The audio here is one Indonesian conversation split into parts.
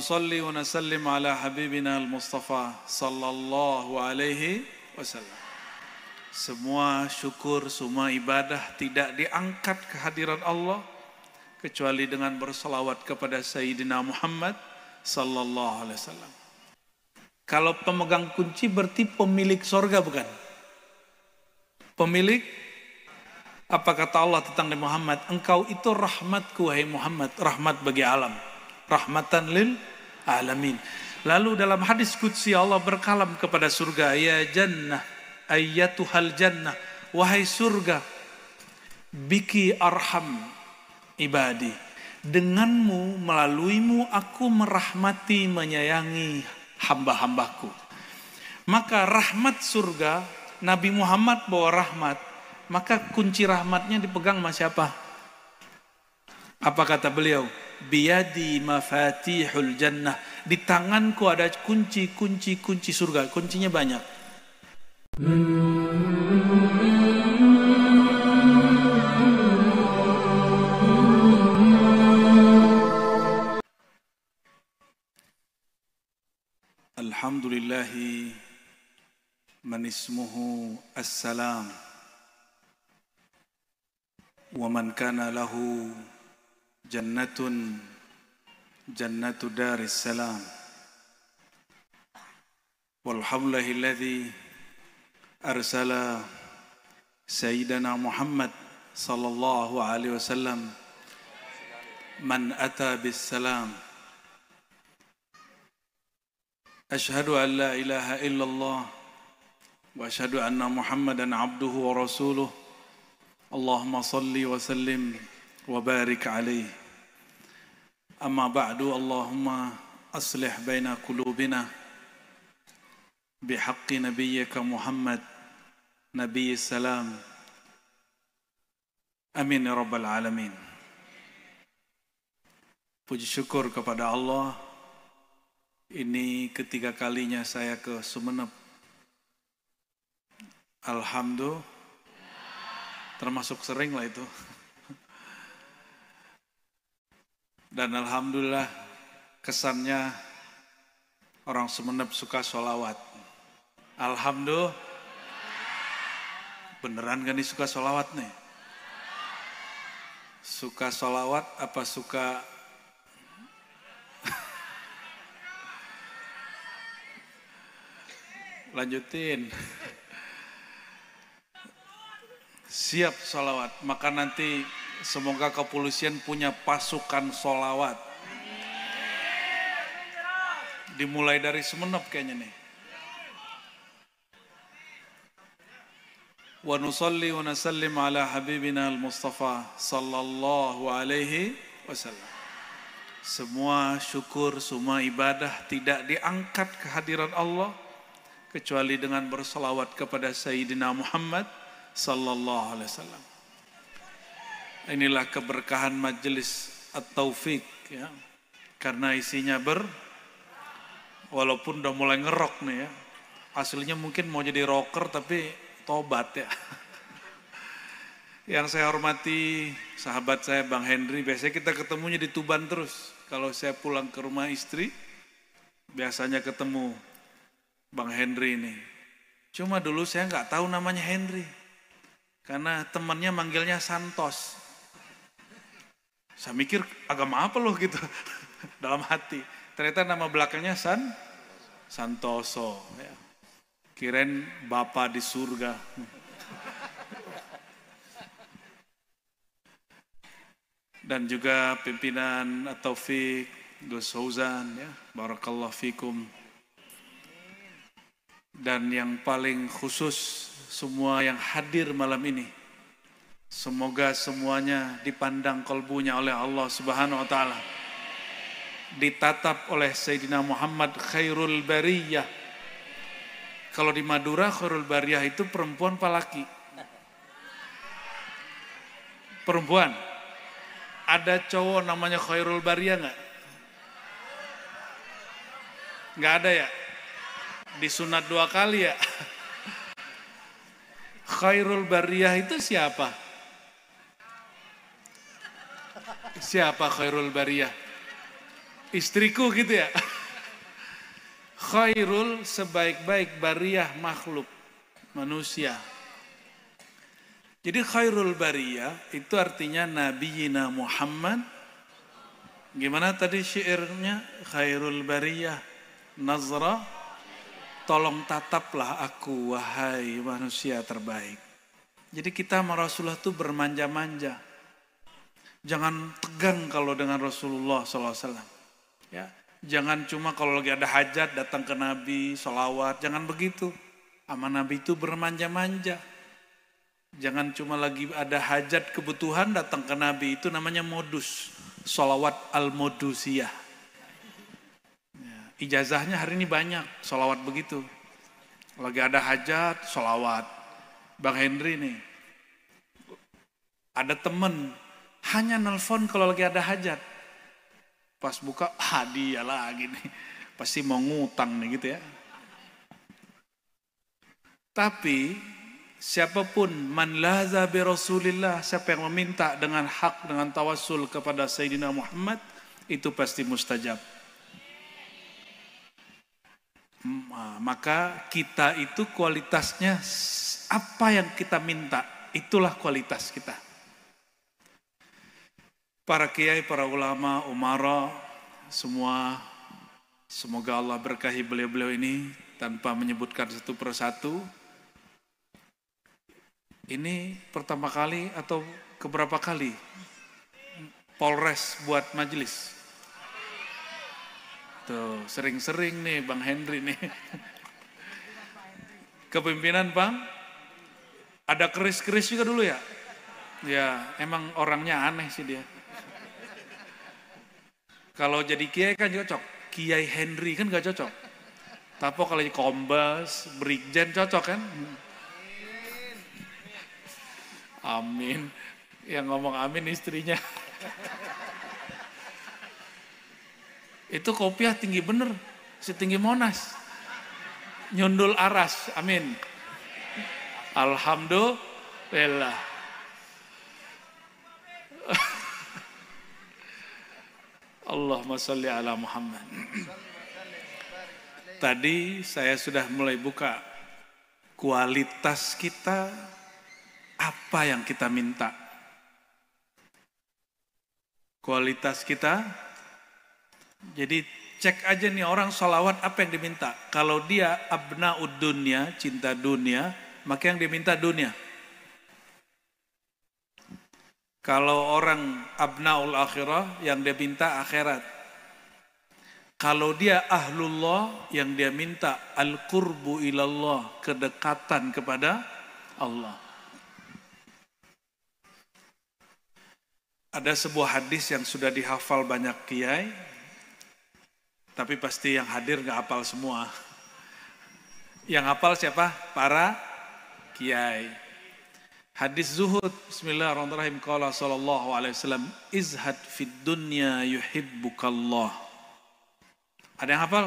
Nusalli wa nasallim ala habibina al-Mustafa sallallahu alaihi wasallam. Semua syukur, semua ibadah tidak diangkat kehadiran Allah kecuali dengan bersalawat kepada Sayyidina Muhammad sallallahu alaihi wasallam. Kalau pemegang kunci berarti pemilik sorga, bukan? Pemilik, apa kata Allah tentang Muhammad? Engkau itu rahmatku, wahai Muhammad, rahmat bagi alam, rahmatan lil alamin. Lalu dalam hadis qudsi Allah berkalam kepada surga, ya jannah ayyatuhal jannah, wahai surga, biki arham ibadi, denganmu, melaluimu aku merahmati, menyayangi hamba-hambaku. Maka rahmat surga, Nabi Muhammad bawa rahmat, maka kunci rahmatnya dipegang sama siapa? Apa kata beliau? Biyadi mafatihul jannah, di tanganku ada kunci surga, kuncinya banyak. Alhamdulillahi man ismuhu as-salam wa man kana lahu jannatun jannatu daris salam walhamdulillahilladzi arsala sayyidana Muhammad sallallahu alaihi wasallam man ata bis salam. Asyhadu an la ilaha illallah wa asyhadu anna Muhammadan abduhu wa rasuluh. Allahumma salli wa sallim wa barik alaihi. Amma ba'du, Allahumma aslih baina qulubina bihaqqi nabiyyika Muhammad nabiyyi salam. Amin ya rabbal alamin. Puji syukur kepada Allah. Ini ketiga kalinya saya ke Sumeneb. Alhamdulillah, termasuk sering lah itu. Dan alhamdulillah kesannya orang Sumeneb suka sholawat. Alhamdulillah, beneran gak nih suka sholawat nih? Suka sholawat apa suka lanjutin? Siap sholawat, maka nanti semoga kepolisian punya pasukan sholawat. Dimulai dari Sumeneb kayaknya nih. Wa nusalli wa nasallim ala habibina al-Mustafa sallallahu alaihi wasallam. Semua syukur, semua ibadah tidak diangkat kehadiran Allah kecuali dengan bersalawat kepada Sayyidina Muhammad sallallahu alaihi wasallam. Inilah keberkahan majelis At-Taufiq ya. Karena isinya walaupun udah mulai ngerok nih ya. Aslinya mungkin mau jadi rocker tapi tobat ya. Yang saya hormati sahabat saya Bang Henry, biasanya kita ketemunya di Tuban terus. Kalau saya pulang ke rumah istri biasanya ketemu Bang Henry ini. Cuma dulu saya nggak tahu namanya Henry. Karena temannya manggilnya Santos. Saya mikir agama apa loh gitu. Dalam hati. Ternyata nama belakangnya Santoso. Ya. Kirain Bapak di surga. Dan juga pimpinan At-Taufiq, Gus Fauzan. Ya. Barakallahu fikum. Dan yang paling khusus semua yang hadir malam ini, semoga semuanya dipandang kalbunya oleh Allah Subhanahu wa taala, ditatap oleh Sayyidina Muhammad khairul bariyah. Kalau di Madura khairul bariyah itu perempuan apa laki? Perempuan. Ada cowok namanya khairul bariyah enggak? Enggak ada ya? Disunat 2 kali ya. Khairul bariyah itu siapa? Siapa khairul bariyah? istriku gitu ya. Khairul sebaik-baik bariyah makhluk manusia. Jadi khairul bariyah itu artinya Nabiyina Muhammad. Gimana tadi syairnya? Khairul bariyah nazra, tolong tataplah aku wahai manusia terbaik. Jadi kita sama Rasulullah itu bermanja-manja. Jangan tegang kalau dengan Rasulullah SAW. Ya, jangan cuma kalau lagi ada hajat datang ke Nabi, sholawat. Jangan begitu. Sama Nabi itu bermanja-manja. Jangan cuma lagi ada hajat kebutuhan datang ke Nabi. Itu namanya modus. Sholawat al-modusiyah. Ya, ijazahnya hari ini banyak. Sholawat begitu. Lagi ada hajat, sholawat. Bang Henry nih. Ada temen. Hanya nelfon kalau lagi ada hajat. Pas buka, hadiah lagi nih. Pasti mau ngutang nih gitu ya. Tapi siapapun man laza bi Rasulillah, siapa yang meminta dengan hak, dengan tawassul kepada Sayyidina Muhammad, itu pasti mustajab. Maka kita itu kualitasnya apa yang kita minta, itulah kualitas kita. Para kiai, para ulama, umara, semua semoga Allah berkahi beliau-beliau ini tanpa menyebutkan satu persatu. Ini pertama kali atau keberapa kali Polres buat majelis? Tuh, sering-sering nih Bang Henry nih. Kepemimpinan Bang, ada keris-keris juga dulu ya? Ya, emang orangnya aneh sih dia. Kalau jadi kiai kan cocok, Kiai Henry kan gak cocok. Tapi kalau jadi kombes, brigjen cocok kan? Amin. Yang ngomong amin istrinya. Itu kopiah tinggi bener, setinggi Monas. Nyundul aras, amin. Alhamdulillah. Allahumma sholli ala Muhammad. Tadi saya sudah mulai buka kualitas kita, apa yang kita minta. Kualitas kita, jadi cek aja nih orang sholawat apa yang diminta. Kalau dia abna'ud dunya, cinta dunia, maka yang diminta dunia. Kalau orang abna'ul akhirah, yang dia minta akhirat. Kalau dia ahlullah, yang dia minta al-qurbu ilallah, kedekatan kepada Allah. Ada sebuah hadis yang sudah dihafal banyak kiai, tapi pasti yang hadir gak hafal semua. Yang hafal siapa? Para kiai. Hadis zuhud, bismillahirrahmanirrahim, qala sallallahu alaihi wasallam, izhad fid dunya yuhibbukallah. Ada yang hafal?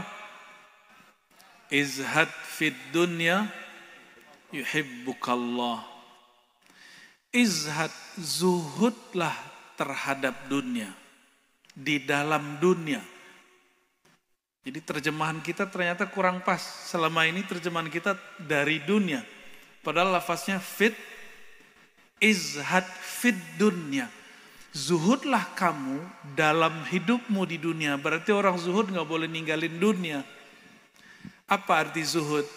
Izhad fid dunya yuhibbukallah. Izhad, zuhudlah terhadap dunia, di dalam dunia. Jadi terjemahan kita ternyata kurang pas. Selama ini terjemahan kita dari dunia. Padahal lafaznya fit, izhad fid dunya. Zuhudlah kamu dalam hidupmu di dunia. Berarti orang zuhud gak boleh ninggalin dunia. Apa arti zuhud?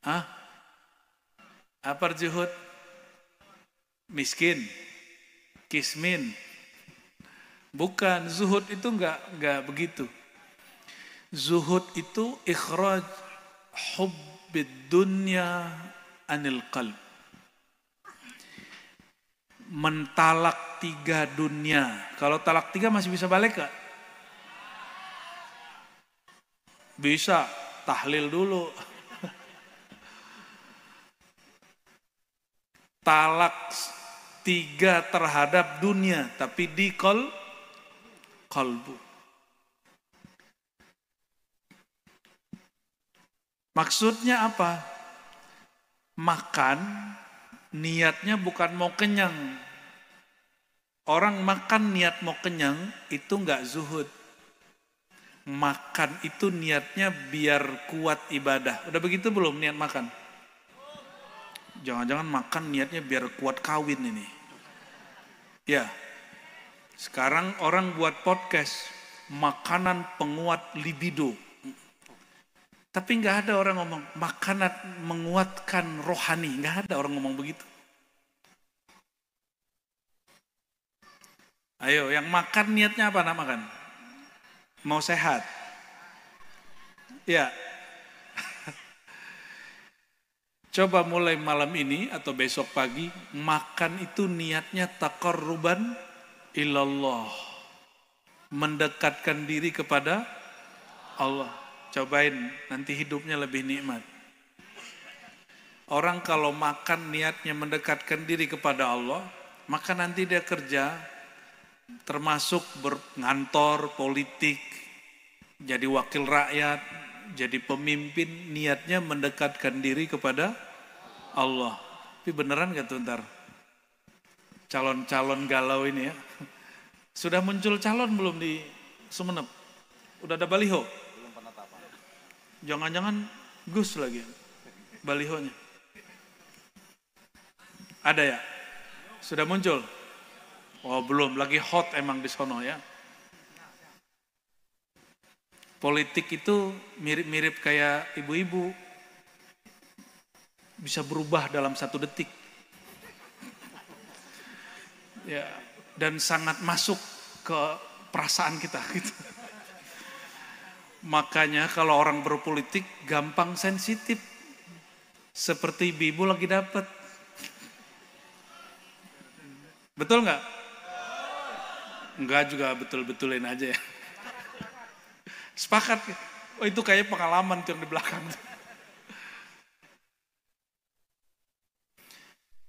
Hah? Apa arti zuhud? Miskin, kismin. Bukan, zuhud itu enggak begitu. Zuhud itu ikhraj hubbid dunya anil qalb. Mentalak 3 dunia. Kalau talak 3 masih bisa balik gak? Bisa, tahlil dulu. Talak 3 terhadap dunia, tapi di kalbu. Maksudnya apa? Makan, niatnya bukan mau kenyang. Orang makan niat mau kenyang itu nggak zuhud. Makan itu niatnya biar kuat ibadah. Udah begitu belum niat makan? Jangan-jangan makan niatnya biar kuat kawin ini. Ya, sekarang orang buat podcast, makanan penguat libido. Tapi nggak ada orang ngomong, makanan menguatkan rohani. Nggak ada orang ngomong begitu. Ayo, yang makan niatnya apa nak makan? Mau sehat? Ya. Coba mulai malam ini atau besok pagi, makan itu niatnya taqarruban ilallah. Mendekatkan diri kepada Allah. Cobain, nanti hidupnya lebih nikmat. Orang kalau makan niatnya mendekatkan diri kepada Allah, maka nanti dia kerja, termasuk ngantor, politik, jadi wakil rakyat, jadi pemimpin, niatnya mendekatkan diri kepada Allah. Tapi beneran gak tuh ntar? Calon-calon galau ini ya. Sudah muncul calon belum di Sumeneb? Udah ada baliho? Belum penetapan. Jangan-jangan Gus lagi balihonya. Ada ya? Sudah muncul? Oh belum, lagi hot emang di sono ya. Politik itu mirip-mirip kayak ibu-ibu. Bisa berubah dalam 1 detik. Ya, dan sangat masuk ke perasaan kita gitu. Makanya kalau orang berpolitik gampang sensitif. Seperti ibu lagi dapat. Betul nggak? Enggak juga betul-betulin aja ya. Sepakat. Oh itu kayak pengalaman tuh yang di belakang.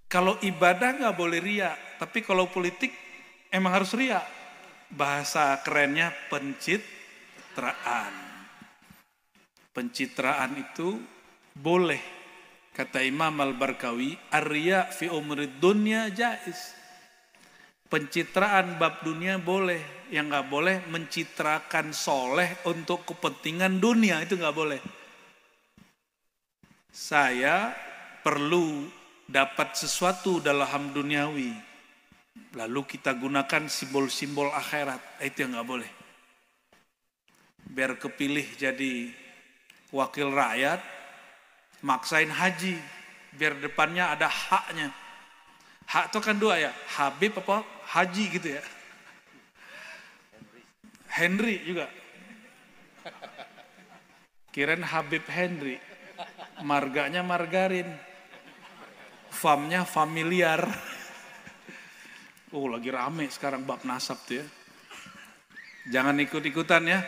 Kalau ibadah nggak boleh ria, tapi kalau politik emang harus ria. Bahasa kerennya pencitraan. Pencitraan itu boleh. Kata Imam Al-Barkawi, ar-riya fi umrid dunya jaiz. Pencitraan bab dunia boleh. Yang nggak boleh mencitrakan soleh untuk kepentingan dunia, itu nggak boleh. Saya perlu dapat sesuatu dalam duniawi, lalu kita gunakan simbol-simbol akhirat, itu yang nggak boleh. Biar kepilih jadi wakil rakyat, maksain haji, biar depannya ada haknya. Hak itu kan 2 ya, Habib apa haji gitu ya. Henry juga. Kirain Habib Henry. Marganya margarin. Famnya familiar. Oh lagi rame sekarang bab nasab tuh ya. Jangan ikut-ikutan ya.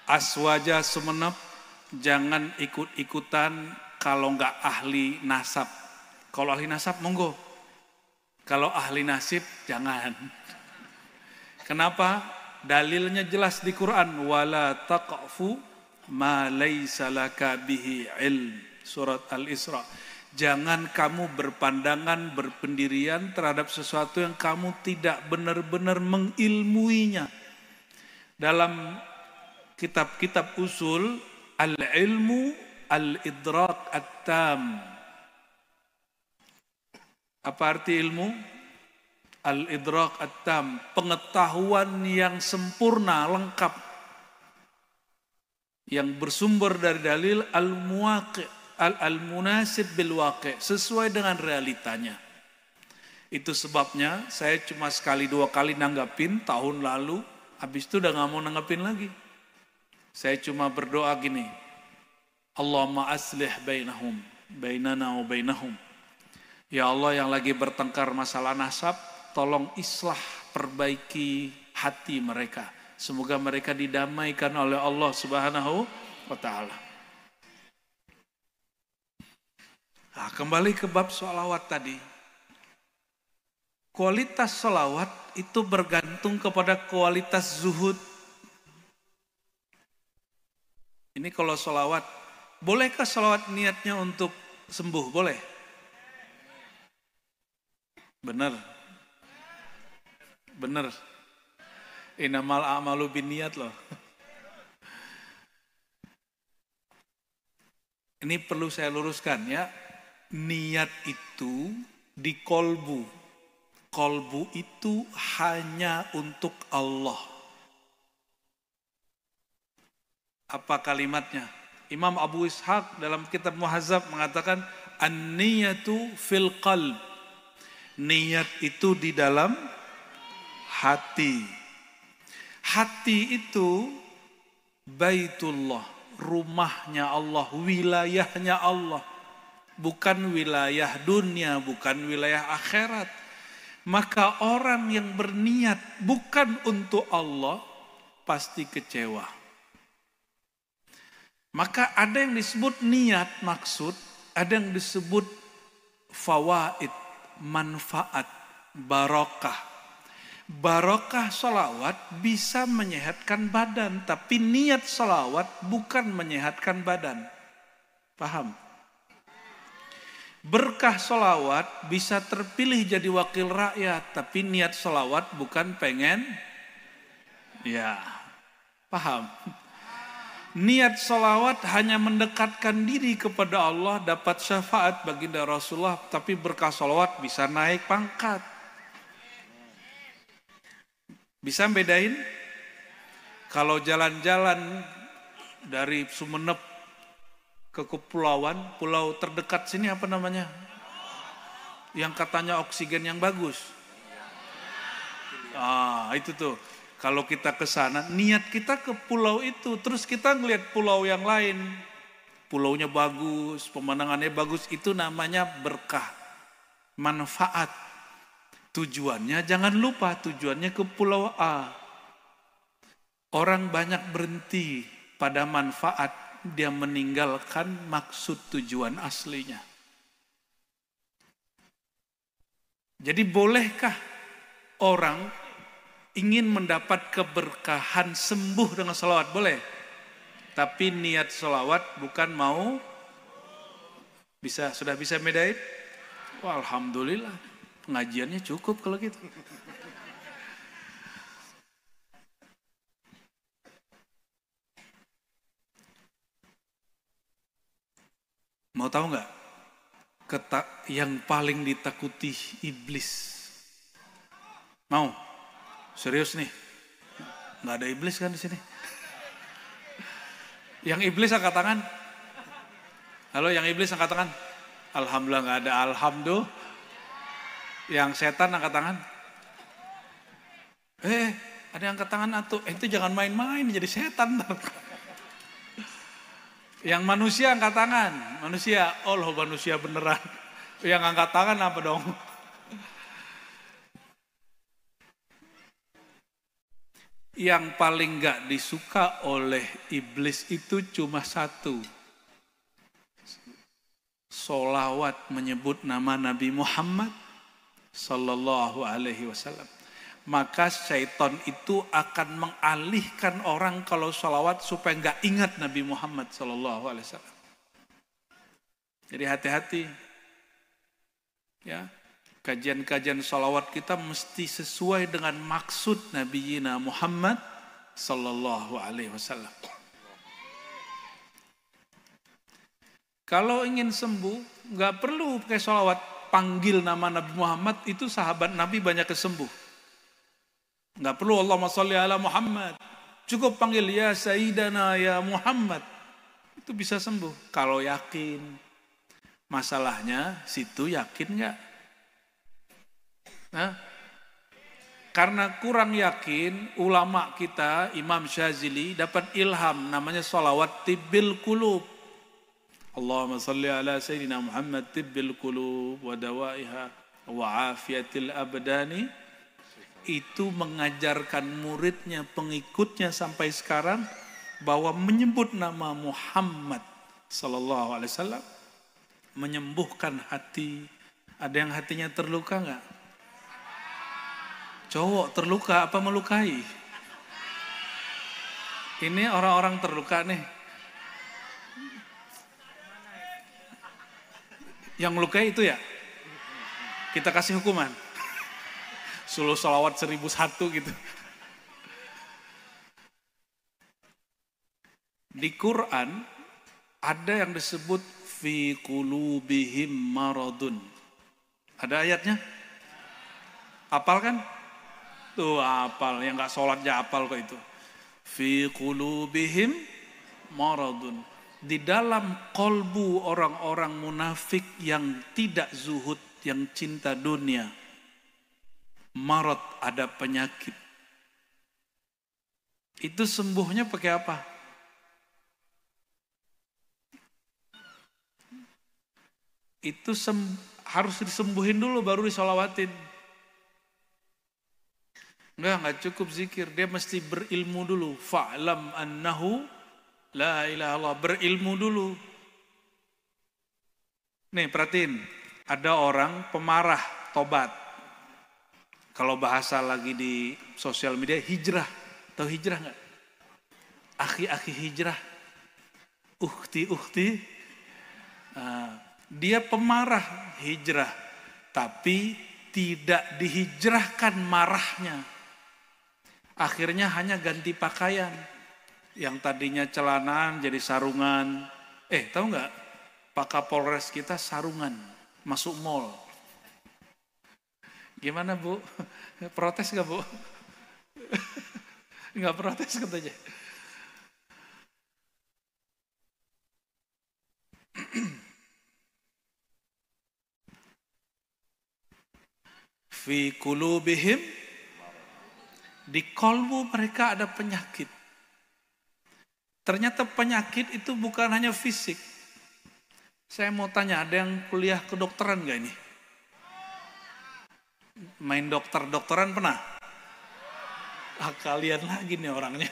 Aswaja Sumeneb, jangan ikut-ikutan kalau nggak ahli nasab. Kalau ahli nasab monggo. Kalau ahli nasib jangan. Kenapa? Dalilnya jelas di Quran, wala taqfu ma laisa laka bihi ilm. Surat Al-Isra. Jangan kamu berpandangan, berpendirian terhadap sesuatu yang kamu tidak benar-benar mengilmuinya. Dalam kitab-kitab usul, al-ilmu al-idrak at-tam. Apa arti ilmu? Al-idrak at-tam, pengetahuan yang sempurna, lengkap. Yang bersumber dari dalil al-muwaqi', al-munasib bil waqi', sesuai dengan realitanya. Itu sebabnya saya cuma 1-2 kali nanggapin tahun lalu, habis itu udah gak mau nanggapin lagi. Saya cuma berdoa gini, Allahumma aslih bainahum, bainana wa bainahum. Ya Allah yang lagi bertengkar masalah nasab, tolong islah, perbaiki hati mereka. Semoga mereka didamaikan oleh Allah Subhanahu wa ta'ala. Nah, kembali ke bab sholawat tadi. Kualitas sholawat itu bergantung kepada kualitas zuhud. Ini kalau sholawat, bolehkah sholawat niatnya untuk sembuh? Boleh? Benar. Bener. Innamal a'malu binniyat loh. Ini perlu saya luruskan ya. Niat itu di kolbu. Kolbu itu hanya untuk Allah. Apa kalimatnya? Imam Abu Ishaq dalam kitab Muhazzab mengatakan an-niyatu fil qalb. Niat itu di dalam hati. Hati itu Baitullah, rumahnya Allah, wilayahnya Allah. Bukan wilayah dunia, bukan wilayah akhirat. Maka orang yang berniat bukan untuk Allah pasti kecewa. Maka ada yang disebut niat maksud, ada yang disebut fawaid, manfaat, barokah. Barokah sholawat bisa menyehatkan badan, tapi niat sholawat bukan menyehatkan badan. Paham? Berkah sholawat bisa terpilih jadi wakil rakyat, tapi niat sholawat bukan pengen, ya, paham? Niat sholawat hanya mendekatkan diri kepada Allah, dapat syafaat baginda Rasulullah, tapi berkah sholawat bisa naik pangkat. Bisa bedain? Kalau jalan-jalan dari Sumeneb ke kepulauan, pulau terdekat sini apa namanya? Yang katanya oksigen yang bagus. Itu tuh. Kalau kita ke sana, niat kita ke pulau itu, terus kita ngelihat pulau yang lain. Pulaunya bagus, pemandangannya bagus, itu namanya berkah. Manfaat. Tujuannya jangan lupa, tujuannya ke pulau A. Orang banyak berhenti pada manfaat, dia meninggalkan maksud tujuan aslinya. Jadi bolehkah orang ingin mendapat keberkahan sembuh dengan sholawat? Boleh. Tapi niat sholawat bukan mau. Sudah bisa bedain? Wah, alhamdulillah. Pengajiannya cukup kalau gitu. Mau tahu nggak? Yang paling ditakuti iblis. Mau? Serius nih? Nggak ada iblis kan di sini? Yang iblis angkat tangan. Halo, yang iblis angkat tangan. Alhamdulillah nggak ada. Alhamdulillah. Yang setan angkat tangan. Ada yang angkat tangan atuh. Itu jangan main-main jadi setan. Yang manusia angkat tangan. Manusia, Allah manusia beneran. Yang angkat tangan apa dong? Yang paling gak disuka oleh iblis itu cuma satu. Sholawat menyebut nama Nabi Muhammad Sallallahu Alaihi Wasallam. Maka syaitan itu akan mengalihkan orang kalau sholawat supaya gak ingat Nabi Muhammad Sallallahu Alaihi Wasallam. Jadi hati-hati. Ya. Kajian-kajian sholawat kita mesti sesuai dengan maksud Nabi Muhammad Sallallahu Alaihi Wasallam. Kalau ingin sembuh, nggak perlu pakai sholawat. Panggil nama Nabi Muhammad, itu sahabat Nabi banyak kesembuh. Nggak perlu Allahumma sholli ala Muhammad. Cukup panggil ya Sayyidana ya Muhammad. Itu bisa sembuh. Kalau yakin. Masalahnya, situ yakin nggak? Nah, karena kurang yakin, ulama kita, Imam Syazili dapat ilham, namanya sholawat tibbil qulub. Allahumma salli ala Sayyidina Muhammad tibbil qulub wa dawaiha wa afiyatil abdani. Itu mengajarkan muridnya, pengikutnya sampai sekarang, bahwa menyebut nama Muhammad Sallallahu Alaihi Wasallam menyembuhkan hati. Ada yang hatinya terluka nggak? Cowok terluka apa melukai? Ini orang-orang terluka nih. Yang melukai itu ya? Kita kasih hukuman. Suluh sholawat 1001 gitu. Di Quran ada yang disebut fi qulubihim maradun. Ada ayatnya? Hafal kan? Tuh hafal, yang gak sholatnya hafal kok itu. Fi qulubihim maradun. Di dalam kolbu orang-orang munafik yang tidak zuhud, yang cinta dunia. Marad, ada penyakit. Itu sembuhnya pakai apa? Itu harus disembuhin dulu baru disolawatin. Enggak cukup zikir, dia mesti berilmu dulu. Fa'lam annahu la ilaha illallah, berilmu dulu. Nih perhatiin, ada orang pemarah tobat. Kalau bahasa lagi di sosial media, hijrah. Tahu hijrah enggak? Akhi-akhi hijrah. Ukhti-ukhti. Dia pemarah hijrah. Tapi tidak dihijrahkan marahnya. Akhirnya hanya ganti pakaian. Yang tadinya celanaan jadi sarungan. Tahu nggak? Pak Kapolres kita sarungan. Masuk mall. Gimana Bu? Protes nggak Bu? Nggak protes katanya. Fi qulubihim, di kolbu mereka ada penyakit. Ternyata penyakit itu bukan hanya fisik. Saya mau tanya, ada yang kuliah kedokteran gak ini? Main dokter-dokteran pernah? Kalian lagi nih orangnya.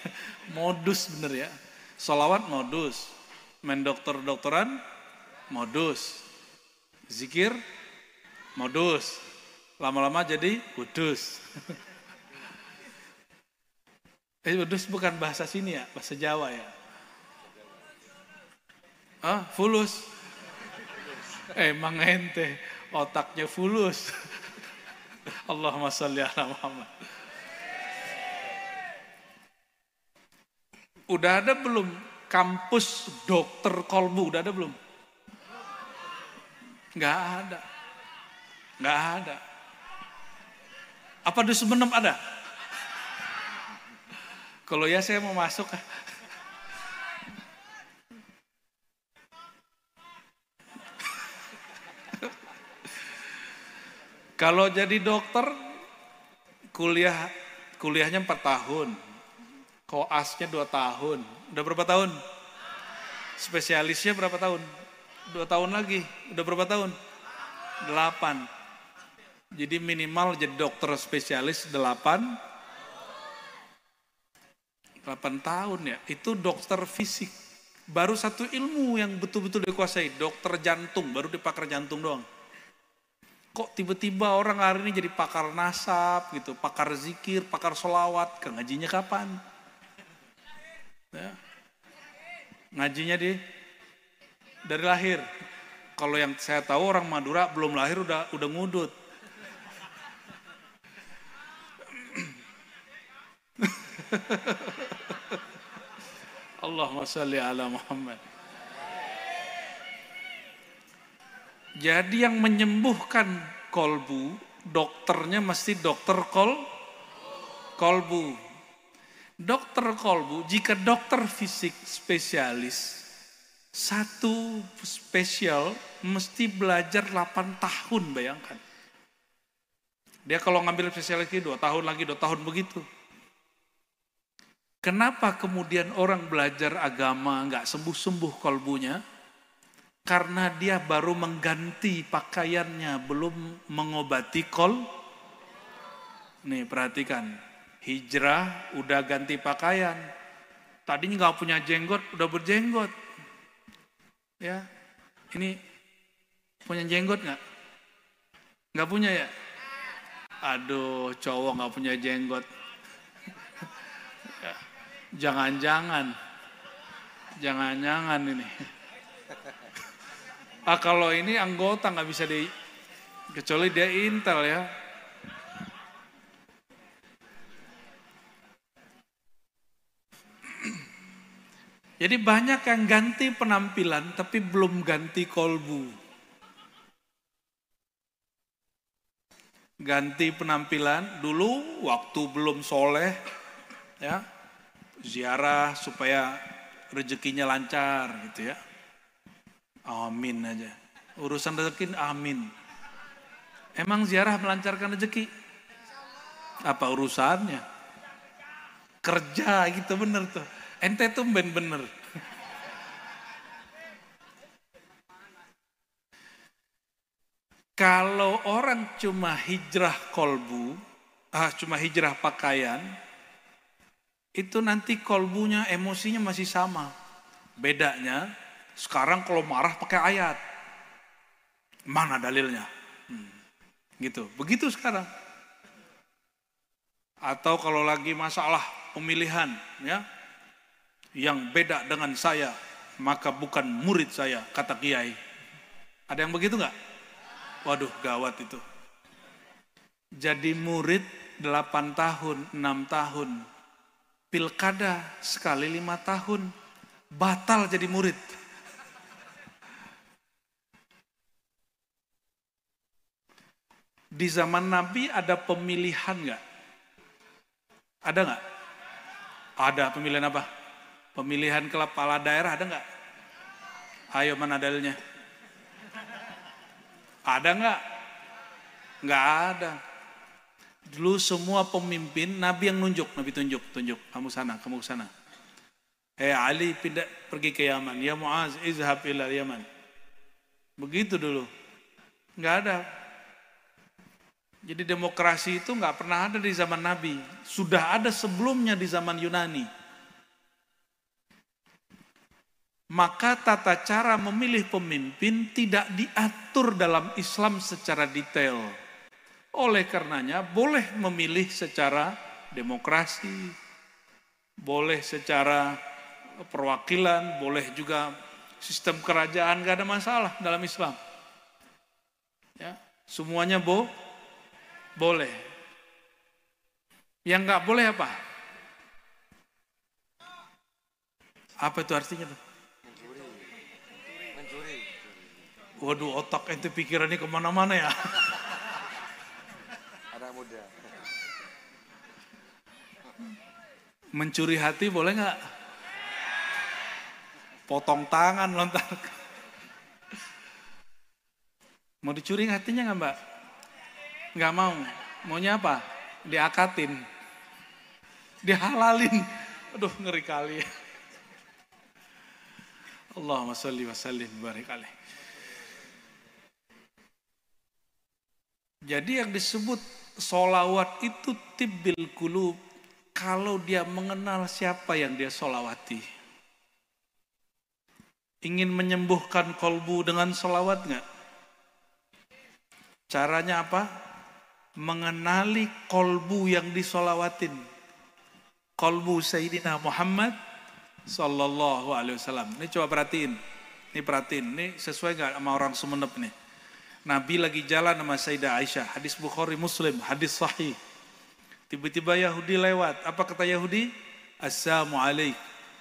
Modus bener ya. Sholawat modus. Main dokter-dokteran modus. Zikir modus. Lama-lama jadi kudus. Kudus bukan bahasa sini ya, bahasa Jawa ya. Fulus. Emang ente otaknya fulus. Allahumma sholli ala Muhammad. Udah ada belum kampus dokter kolbu? Udah ada belum? Nggak ada. Nggak ada. Apa di Sumeneb ada? Kalau ya saya mau masuk. Kalau jadi dokter, kuliahnya 4 tahun. Koasnya 2 tahun. Udah berapa tahun? Spesialisnya berapa tahun? 2 tahun lagi. Udah berapa tahun? 8. Jadi minimal jadi dokter spesialis 8 tahun ya. Itu dokter fisik. Baru satu ilmu yang betul-betul dikuasai. Dokter jantung, baru dipakar jantung doang. Kok tiba-tiba orang hari ini jadi pakar nasab gitu, pakar zikir, pakar sholawat, ngajinya kapan? Ya. Ngajinya dari lahir. Kalau yang saya tahu orang Madura belum lahir udah ngudut. Allahumma sholli ala Muhammad. Jadi yang menyembuhkan kolbu, dokternya mesti dokter kolbu. Dokter kolbu, jika dokter fisik spesialis, satu spesial mesti belajar 8 tahun, bayangkan. Dia kalau ngambil spesialis 2 tahun lagi, 2 tahun begitu. Kenapa kemudian orang belajar agama nggak sembuh-sembuh kolbunya? Karena dia baru mengganti pakaiannya, belum mengobati Nih perhatikan, hijrah udah ganti pakaian. Tadinya nggak punya jenggot, udah berjenggot. Ya, ini punya jenggot nggak? Nggak punya ya? Aduh, cowok nggak punya jenggot. Jangan-jangan ini. Kalau ini anggota nggak bisa kecuali dia intel ya. Jadi banyak yang ganti penampilan tapi belum ganti kolbu. Ganti penampilan dulu waktu belum soleh, ya, ziarah supaya rezekinya lancar gitu ya. Amin aja. Urusan rezeki amin. Emang ziarah melancarkan rezeki? Apa urusannya? Kerja gitu bener tuh. Ente tuh bener. Kalau orang cuma hijrah kolbu, cuma hijrah pakaian, itu nanti kolbunya, emosinya masih sama. Bedanya, sekarang kalau marah pakai ayat. Mana dalilnya? Gitu. Begitu sekarang. Atau kalau lagi masalah pemilihan, ya, yang beda dengan saya, maka bukan murid saya, kata kiai. Ada yang begitu nggak? Waduh, gawat itu. Jadi murid 8 tahun, 6 tahun. Pilkada sekali 5 tahun. Batal jadi murid. Di zaman Nabi ada pemilihan nggak? Ada nggak? Ada pemilihan apa? Pemilihan kepala daerah ada nggak? Ayo mana dalilnya? Ada nggak? Nggak ada. Dulu semua pemimpin Nabi yang nunjuk, Nabi tunjuk, kamu sana. Ali pindah pergi ke Yaman, ya Muaz izhab ila Yaman. Begitu dulu. Nggak ada. Jadi demokrasi itu nggak pernah ada di zaman Nabi. Sudah ada sebelumnya di zaman Yunani. Maka tata cara memilih pemimpin tidak diatur dalam Islam secara detail. Oleh karenanya boleh memilih secara demokrasi, boleh secara perwakilan, boleh juga sistem kerajaan, gak ada masalah dalam Islam. Ya, semuanya boleh. Yang gak boleh apa? Apa itu artinya tuh? Mencuri. Waduh, otak ente pikirannya kemana-mana ya. Anak muda. Mencuri hati boleh nggak? Potong tangan lontar. Mau dicuri hatinya nggak Mbak? Nggak mau. Maunya apa? Diakatin. Dihalalin. Aduh, ngeri kali ya. Allahumma sholli wa sallim barik alaih. Jadi yang disebut sholawat itu tibbil qulub, kalau dia mengenal siapa yang dia sholawati. Ingin menyembuhkan kolbu dengan sholawat nggak? Caranya apa? Mengenali kolbu yang disolawatin. Kolbu Sayyidina Muhammad Sallallahu Alaihi Wasallam. Ini coba perhatiin. Ini sesuai nggak sama orang Sumenep nih? Nabi lagi jalan sama Sayyidah Aisyah. Hadis Bukhari Muslim, hadis sahih. Tiba-tiba Yahudi lewat. Apa kata Yahudi? Assalamu alaik.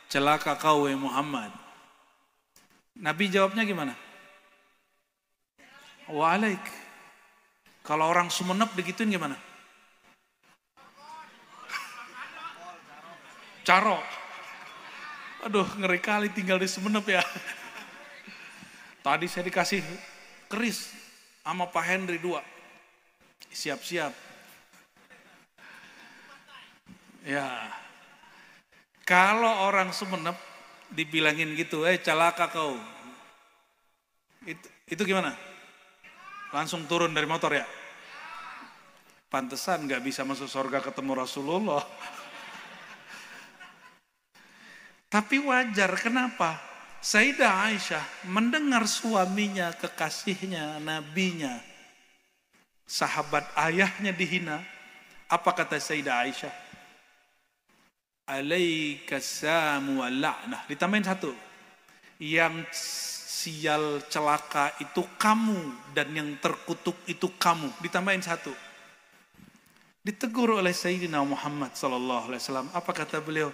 Celaka kau Muhammad. Nabi jawabnya gimana? Wa alaik. Kalau orang Sumenep digituin gimana? Caro. Aduh, ngeri kali tinggal di Sumenep ya. Tadi saya dikasih keris sama Pak Henry 2. Siap-siap. Ya. Kalau orang Sumenep dibilangin gitu, celaka kau. Itu gimana? Langsung turun dari motor ya? Pantesan gak bisa masuk surga ketemu Rasulullah. Tapi wajar, kenapa? Sayyidah Aisyah mendengar suaminya, kekasihnya, nabinya, sahabat ayahnya dihina. Apa kata Sayyidah Aisyah? Alaikasamu wa la'nah. Ditambahin satu. Yang sial celaka itu kamu dan yang terkutuk itu kamu. Ditambahin satu. Ditegur oleh Sayyidina Muhammad sallallahu alaihi wasallam. Apa kata beliau?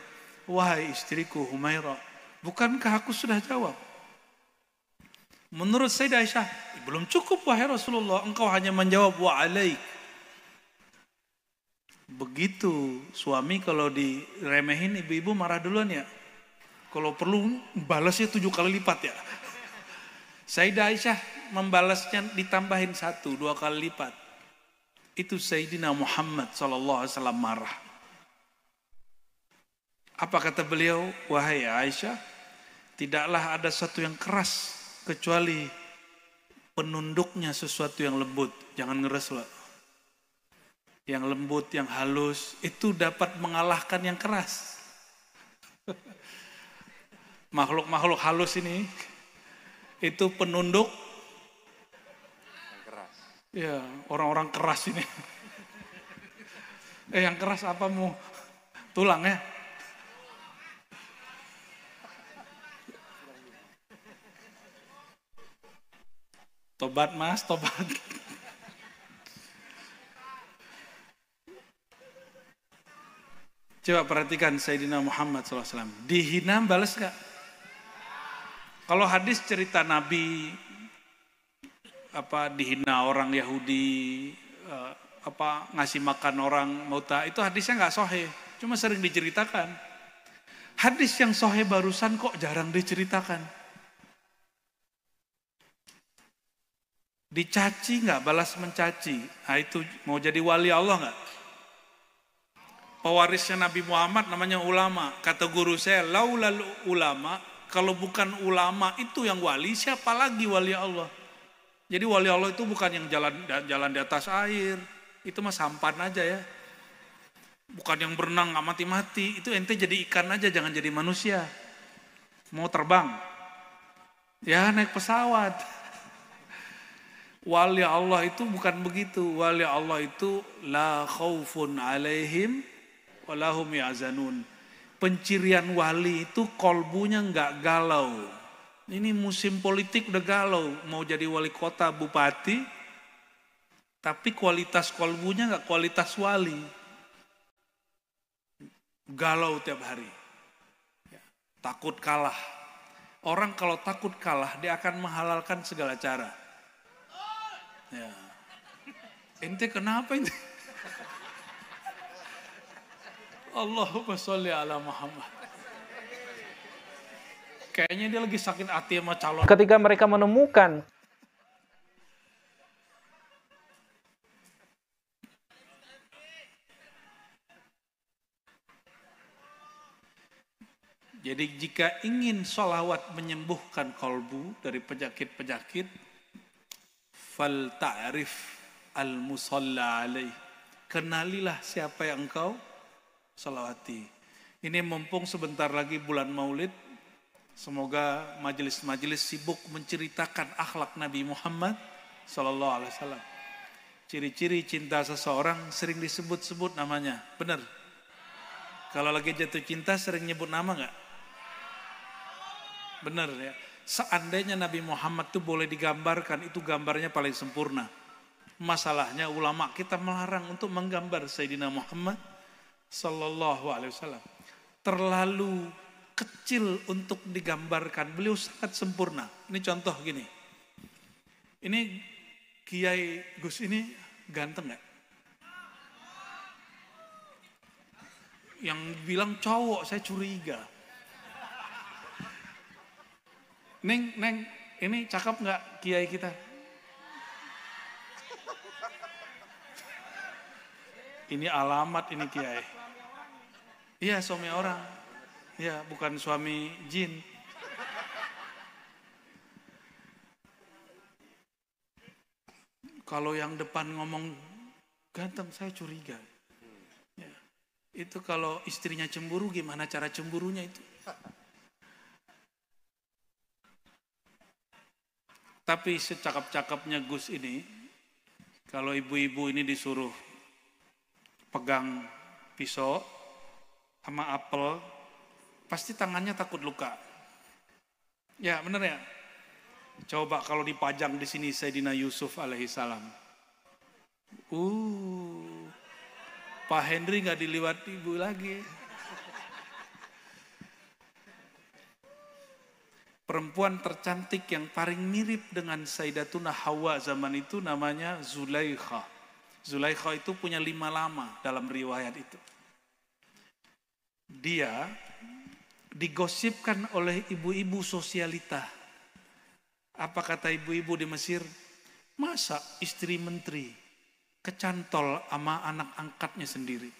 Wahai istriku Humairah, Bukankah aku sudah jawab? Menurut Sayyidah Aisyah, belum cukup wahai Rasulullah, engkau hanya menjawab wa alaik. Begitu suami kalau diremehin ibu-ibu marah duluan ya. Kalau perlu balasnya 7 kali lipat ya. Sayyidah Aisyah membalasnya ditambahin 1, 2 kali lipat. Itu Sayyidina Muhammad SAW marah. Apa kata beliau? Wahai Aisyah, tidaklah ada sesuatu yang keras kecuali penunduknya sesuatu yang lembut. Jangan ngeres loh. Yang lembut, yang halus, itu dapat mengalahkan yang keras. Makhluk-makhluk halus ini, itu penunduk. Keras. Ya, orang-orang keras ini. Yang keras apa mu? Tulang ya? Tobat mas, tobat. Coba perhatikan Sayyidina Muhammad SAW. Dihina balas gak? Kalau hadis cerita Nabi dihina orang Yahudi, ngasih makan orang mauta, itu hadisnya gak sahih. Cuma sering diceritakan. Hadis yang sahih barusan kok jarang diceritakan. Dicaci nggak, balas mencaci. Nah itu mau jadi wali Allah nggak? Pewarisnya Nabi Muhammad namanya ulama. Kata guru saya, laulal ulama, kalau bukan ulama itu yang wali, siapa lagi wali Allah? Jadi wali Allah itu bukan yang jalan di atas air, itu mah sampan aja ya. Bukan yang berenang nggak mati-mati, itu ente jadi ikan aja, jangan jadi manusia. Mau terbang, ya naik pesawat. Wali Allah itu bukan begitu. Wali Allah itu la khaufun alaihim walahum yahzanun. Pencirian wali itu kolbunya enggak galau. Ini musim politik udah galau. Mau jadi wali kota, bupati, tapi kualitas kolbunya enggak kualitas wali. Galau tiap hari. Takut kalah. Orang kalau takut kalah, dia akan menghalalkan segala cara. Ya. Ente kenapa ente? Allahumma sholli ala Muhammad. Kayaknya dia lagi sakit hati sama calon. Ketika mereka menemukan Jadi jika ingin sholawat menyembuhkan kolbu dari penyakit-penyakit, fal ta'rif al-musalla alaih. Kenalilah siapa yang engkau sholawati. Ini mumpung sebentar lagi bulan Maulid, semoga majelis-majelis sibuk menceritakan akhlak Nabi Muhammad sallallahu alaihi wasallam. Ciri-ciri cinta seseorang sering disebut-sebut namanya, benar? Kalau lagi jatuh cinta sering nyebut nama enggak? Benar ya. Seandainya Nabi Muhammad itu boleh digambarkan, itu gambarnya paling sempurna. Masalahnya ulama kita melarang untuk menggambar Sayyidina Muhammad sallallahu alaihi wasallam. Terlalu kecil untuk digambarkan. Beliau sangat sempurna. Ini contoh gini. Ini Kiai Gus ini ganteng gak? Yang bilang cowok saya curiga. Neng, ini cakep gak Kiai kita? Ini alamat ini Kiai. Iya suami orang. Iya bukan suami jin. Kalau yang depan ngomong ganteng saya curiga. Ya. Itu kalau istrinya cemburu gimana cara cemburunya itu? Tapi secakap-cakapnya Gus ini, kalau ibu-ibu ini disuruh pegang pisau sama apel, pasti tangannya takut luka. Ya benar ya? Coba kalau dipajang di sini Sayyidina Yusuf alaihissalam. Pak Henry gak diliwat ibu lagi. Perempuan tercantik yang paling mirip dengan Sayyidatuna Hawa zaman itu namanya Zulaikha. Zulaikha itu punya 5 nama dalam riwayat itu. Dia digosipkan oleh ibu-ibu sosialita. Apa kata ibu-ibu di Mesir? Masa istri menteri kecantol sama anak angkatnya sendiri?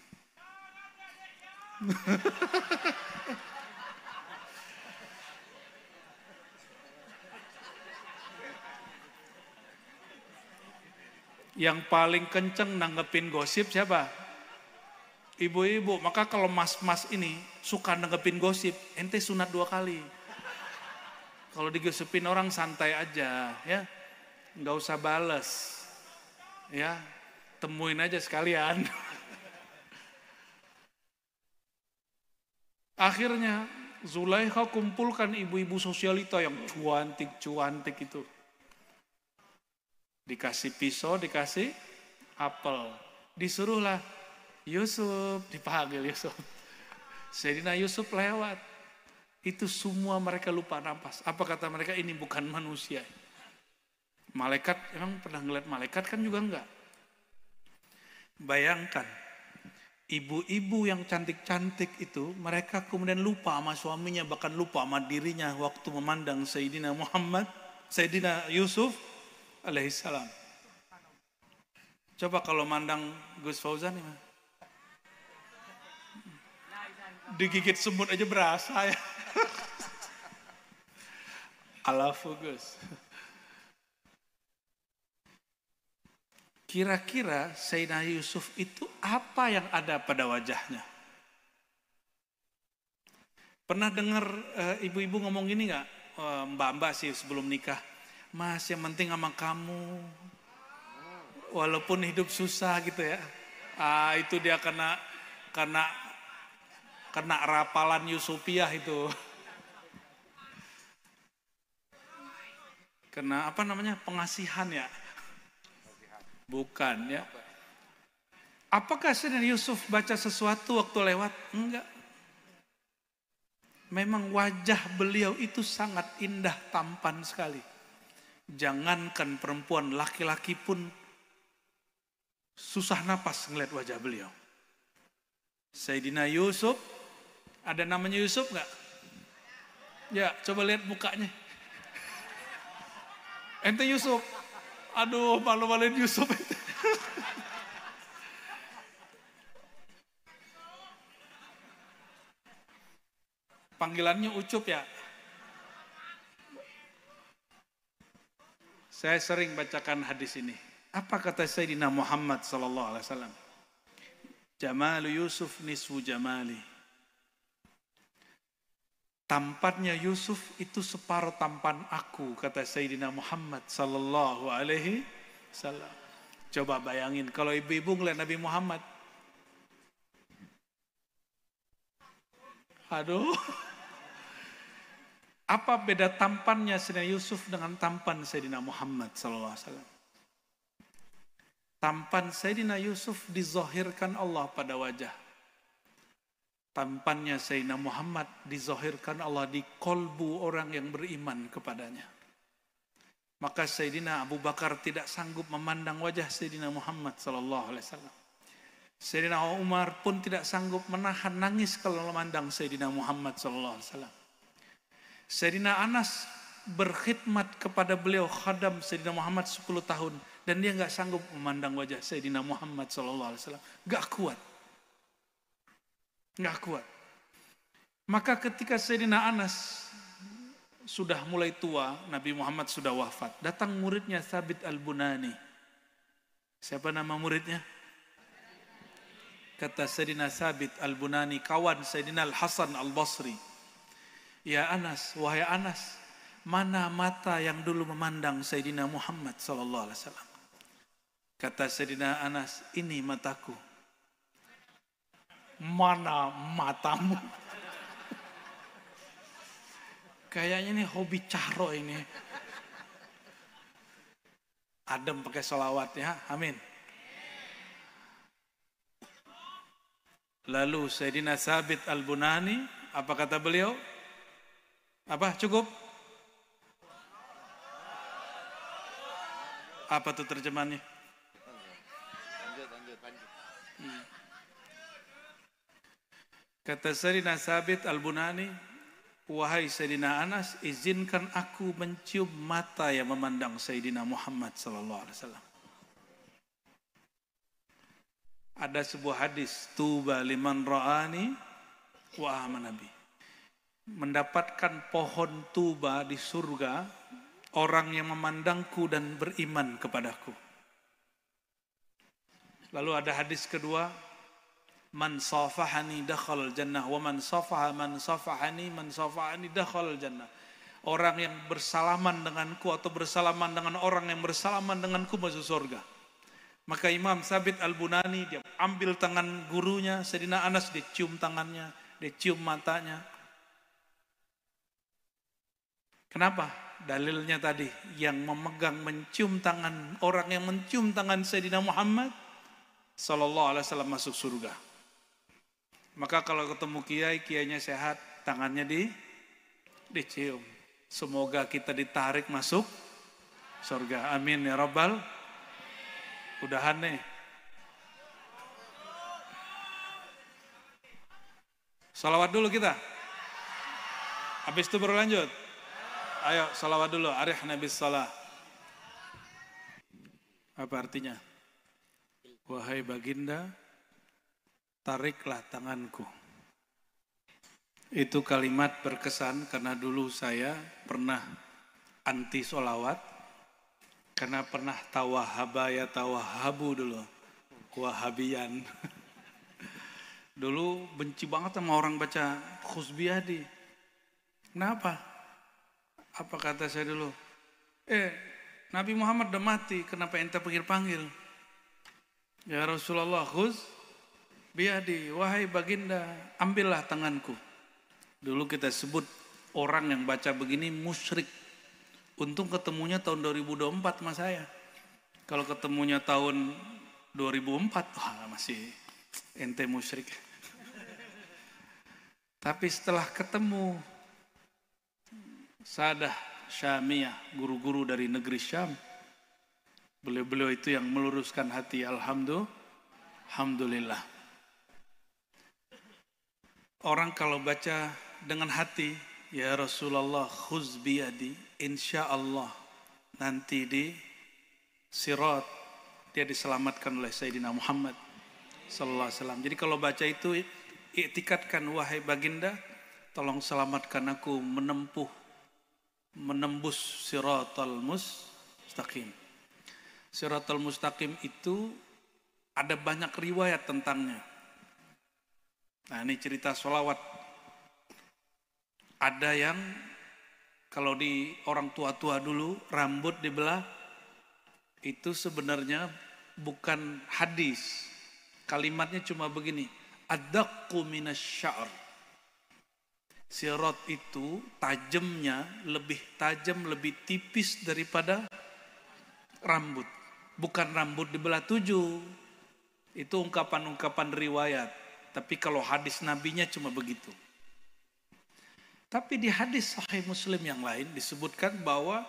Yang paling kenceng nanggepin gosip siapa? Ibu-ibu. Maka kalau mas-mas ini suka nanggepin gosip, ente sunat 2 kali. Kalau digosipin orang santai aja, ya, nggak usah bales, ya, temuin aja sekalian. Akhirnya Zulaikha kumpulkan ibu-ibu sosialita yang cuantik-cuantik itu. Dikasih pisau, dikasih apel. Disuruhlah Yusuf, dipanggil Yusuf. Sayyidina Yusuf lewat. Itu semua mereka lupa napas. Apa kata mereka? Ini bukan manusia. Malaikat, emang pernah ngeliat malaikat kan juga enggak. Bayangkan, ibu-ibu yang cantik-cantik itu, mereka kemudian lupa sama suaminya, bahkan lupa sama dirinya waktu memandang Sayyidina Muhammad, Sayyidina Yusuf alaihissalam. Coba kalau mandang Gus Fauzan ya, digigit semut aja berasa ya. Alafu Gus. Kira-kira Sayyidina Yusuf itu apa yang ada pada wajahnya? Pernah dengar ibu-ibu ngomong gini nggak? Mbak-mbak sih sebelum nikah. Mas, yang penting sama kamu, walaupun hidup susah gitu ya. Itu dia kena rapalan Yusufiah itu. Kena apa namanya? Pengasihan ya? Bukan ya. Apakah Sayyidina Yusuf baca sesuatu waktu lewat? Enggak. Memang wajah beliau itu sangat indah, tampan sekali. Jangankan perempuan, laki-laki pun susah napas ngeliat wajah beliau. Sayyidina Yusuf, ada namanya Yusuf nggak? Ya, coba lihat mukanya. Ente Yusuf. Aduh, malu-maluin Yusuf. Panggilannya Ucup ya. Saya sering bacakan hadis ini. Apa kata Sayyidina Muhammad sallallahu alaihi wasallam? Jamalu Yusuf nisfu jamali. Tampannya Yusuf itu separuh tampan aku, kata Sayyidina Muhammad sallallahu alaihi wasallam. Coba bayangin kalau ibu-ibu ngeliat Nabi Muhammad. Aduh. Apa beda tampannya Sayyidina Yusuf dengan tampan Sayyidina Muhammad sallallahu alaihi wasallam? Tampan Sayyidina Yusuf dizohirkan Allah pada wajah. Tampannya Sayyidina Muhammad dizohirkan Allah di kolbu orang yang beriman kepadanya. Maka Sayyidina Abu Bakar tidak sanggup memandang wajah Sayyidina Muhammad sallallahu alaihi wasallam. Sayyidina Umar pun tidak sanggup menahan nangis kalau memandang Sayyidina Muhammad sallallahu alaihi wasallam. Sayyidina Anas berkhidmat kepada beliau khadam Sayyidina Muhammad 10 tahun dan dia nggak sanggup memandang wajah Sayyidina Muhammad sallallahu alaihi wasallam. Nggak kuat. Maka ketika Sayyidina Anas sudah mulai tua, Nabi Muhammad sudah wafat, datang muridnya Thabit Al-Bunani. Siapa nama muridnya? Kata Sayyidina Thabit Al-Bunani, kawan Sayyidina Al-Hasan Al-Basri. Ya Anas, wahai Anas, mana mata yang dulu memandang Sayyidina Muhammad sallallahu alaihi wasallam? Kata Sayyidina Anas, ini mataku. Mana matamu? Kayaknya ini hobi caro ini. Adem pakai sholawat ya, amin. Lalu Sayyidina Thabit Al-Bunani, apa kata beliau? Apa? Cukup? Apa tuh terjemahannya? Kata Sayyidina Sabit Al-Bunani, wahai Sayyidina Anas, izinkan aku mencium mata yang memandang Sayyidina Muhammad sallallahu alaihi wasallam. Ada sebuah hadis, tuba liman ra'ani wa amana bi. Mendapatkan pohon tuba di surga orang yang memandangku dan beriman kepadaku. Lalu ada hadis kedua, man safahani dakhala jannah wa man safaha man safahani dakhala jannah. Orang yang bersalaman denganku atau bersalaman dengan orang yang bersalaman denganku masuk surga. Maka Imam Sabit Al-Bunani dia ambil tangan gurunya Sayyidina Anas, dia cium tangannya, dia cium matanya. Kenapa? Dalilnya tadi, yang memegang mencium tangan, orang yang mencium tangan Sayyidina Muhammad sallallahu alaihi wasallam masuk surga. Maka kalau ketemu kiai, kiainya sehat, tangannya dicium. Semoga kita ditarik masuk surga. Amin ya Rabbal. Udahan nih. Salawat dulu kita. Habis itu baru lanjut. Ayo salawat dulu. Arihna bis salah. Apa artinya? Wahai baginda, tariklah tanganku. Itu kalimat berkesan karena dulu saya pernah anti sholawat. Karena pernah tawahabu dulu. Wahabian. Dulu benci banget sama orang baca khusbiyadi. Kenapa? Apa kata saya dulu? Nabi Muhammad udah mati, kenapa ente panggil-panggil? Ya Rasulullah, khuz biadi, wahai baginda, ambillah tanganku. Dulu kita sebut orang yang baca begini musyrik. Untung ketemunya tahun 2024 sama saya. Kalau ketemunya tahun 2004, masih ente musyrik. Tapi setelah ketemu Sadah Syamiyah, guru-guru dari negeri Syam, beliau-beliau itu yang meluruskan hati. Alhamdulillah. Orang kalau baca dengan hati, ya Rasulullah khuz biyadi, insya Allah nanti di sirat dia diselamatkan oleh Sayyidina Muhammad sallallahu alaihi wasallam. Jadi kalau baca itu iktikadkan, wahai baginda, tolong selamatkan aku menembus siratal mustaqim. Siratal mustaqim itu ada banyak riwayat tentangnya. Nah, ini cerita sholawat. Ada yang kalau di orang tua-tua dulu rambut dibelah, itu sebenarnya bukan hadis. Kalimatnya cuma begini, adaqqu minasy-sya'r. Sirat itu tajamnya lebih tajam, lebih tipis daripada rambut. Bukan rambut dibelah 7. Itu ungkapan-ungkapan riwayat. Tapi kalau hadis nabinya cuma begitu. Tapi di hadis Sahih Muslim yang lain disebutkan bahwa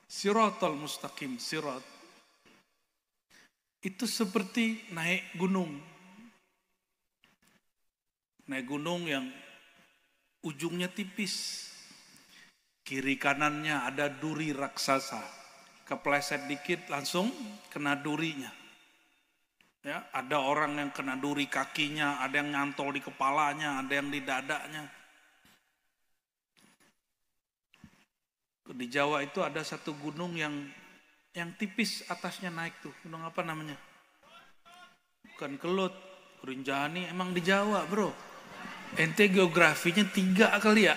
Siratal Mustaqim, sirat itu seperti naik gunung. Naik gunung yang ujungnya tipis. Kiri kanannya ada duri raksasa. Kepleset dikit langsung kena durinya. Ya, ada orang yang kena duri kakinya, ada yang nyantol di kepalanya, ada yang di dadanya. Di Jawa itu ada satu gunung yang tipis atasnya naik tuh. Gunung apa namanya? Bukan Kelut, Rinjani, emang di Jawa bro. Ente geografinya 3 kali ya.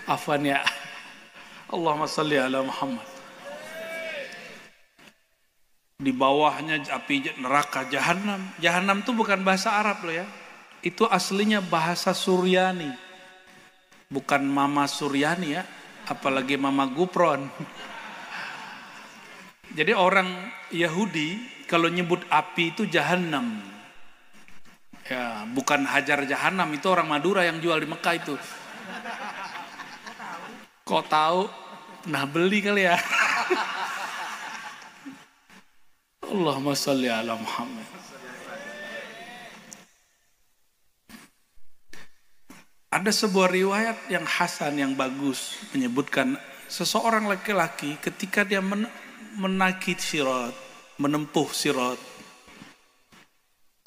Afwan ya. Allahumma salli ala Muhammad. Di bawahnya api neraka Jahannam. Jahannam itu bukan bahasa Arab loh ya. Itu aslinya bahasa Suryani. Bukan Mama Suryani ya, apalagi Mama Gupron. Jadi orang Yahudi kalau nyebut api itu Jahannam. Ya, bukan Hajar Jahannam, itu orang Madura yang jual di Mekah itu. Kok tahu? Pernah beli kali ya. Allahumma sholli ala Muhammad. Ada sebuah riwayat yang hasan, yang bagus, menyebutkan seseorang laki-laki ketika dia menaiki sirat, menempuh sirat,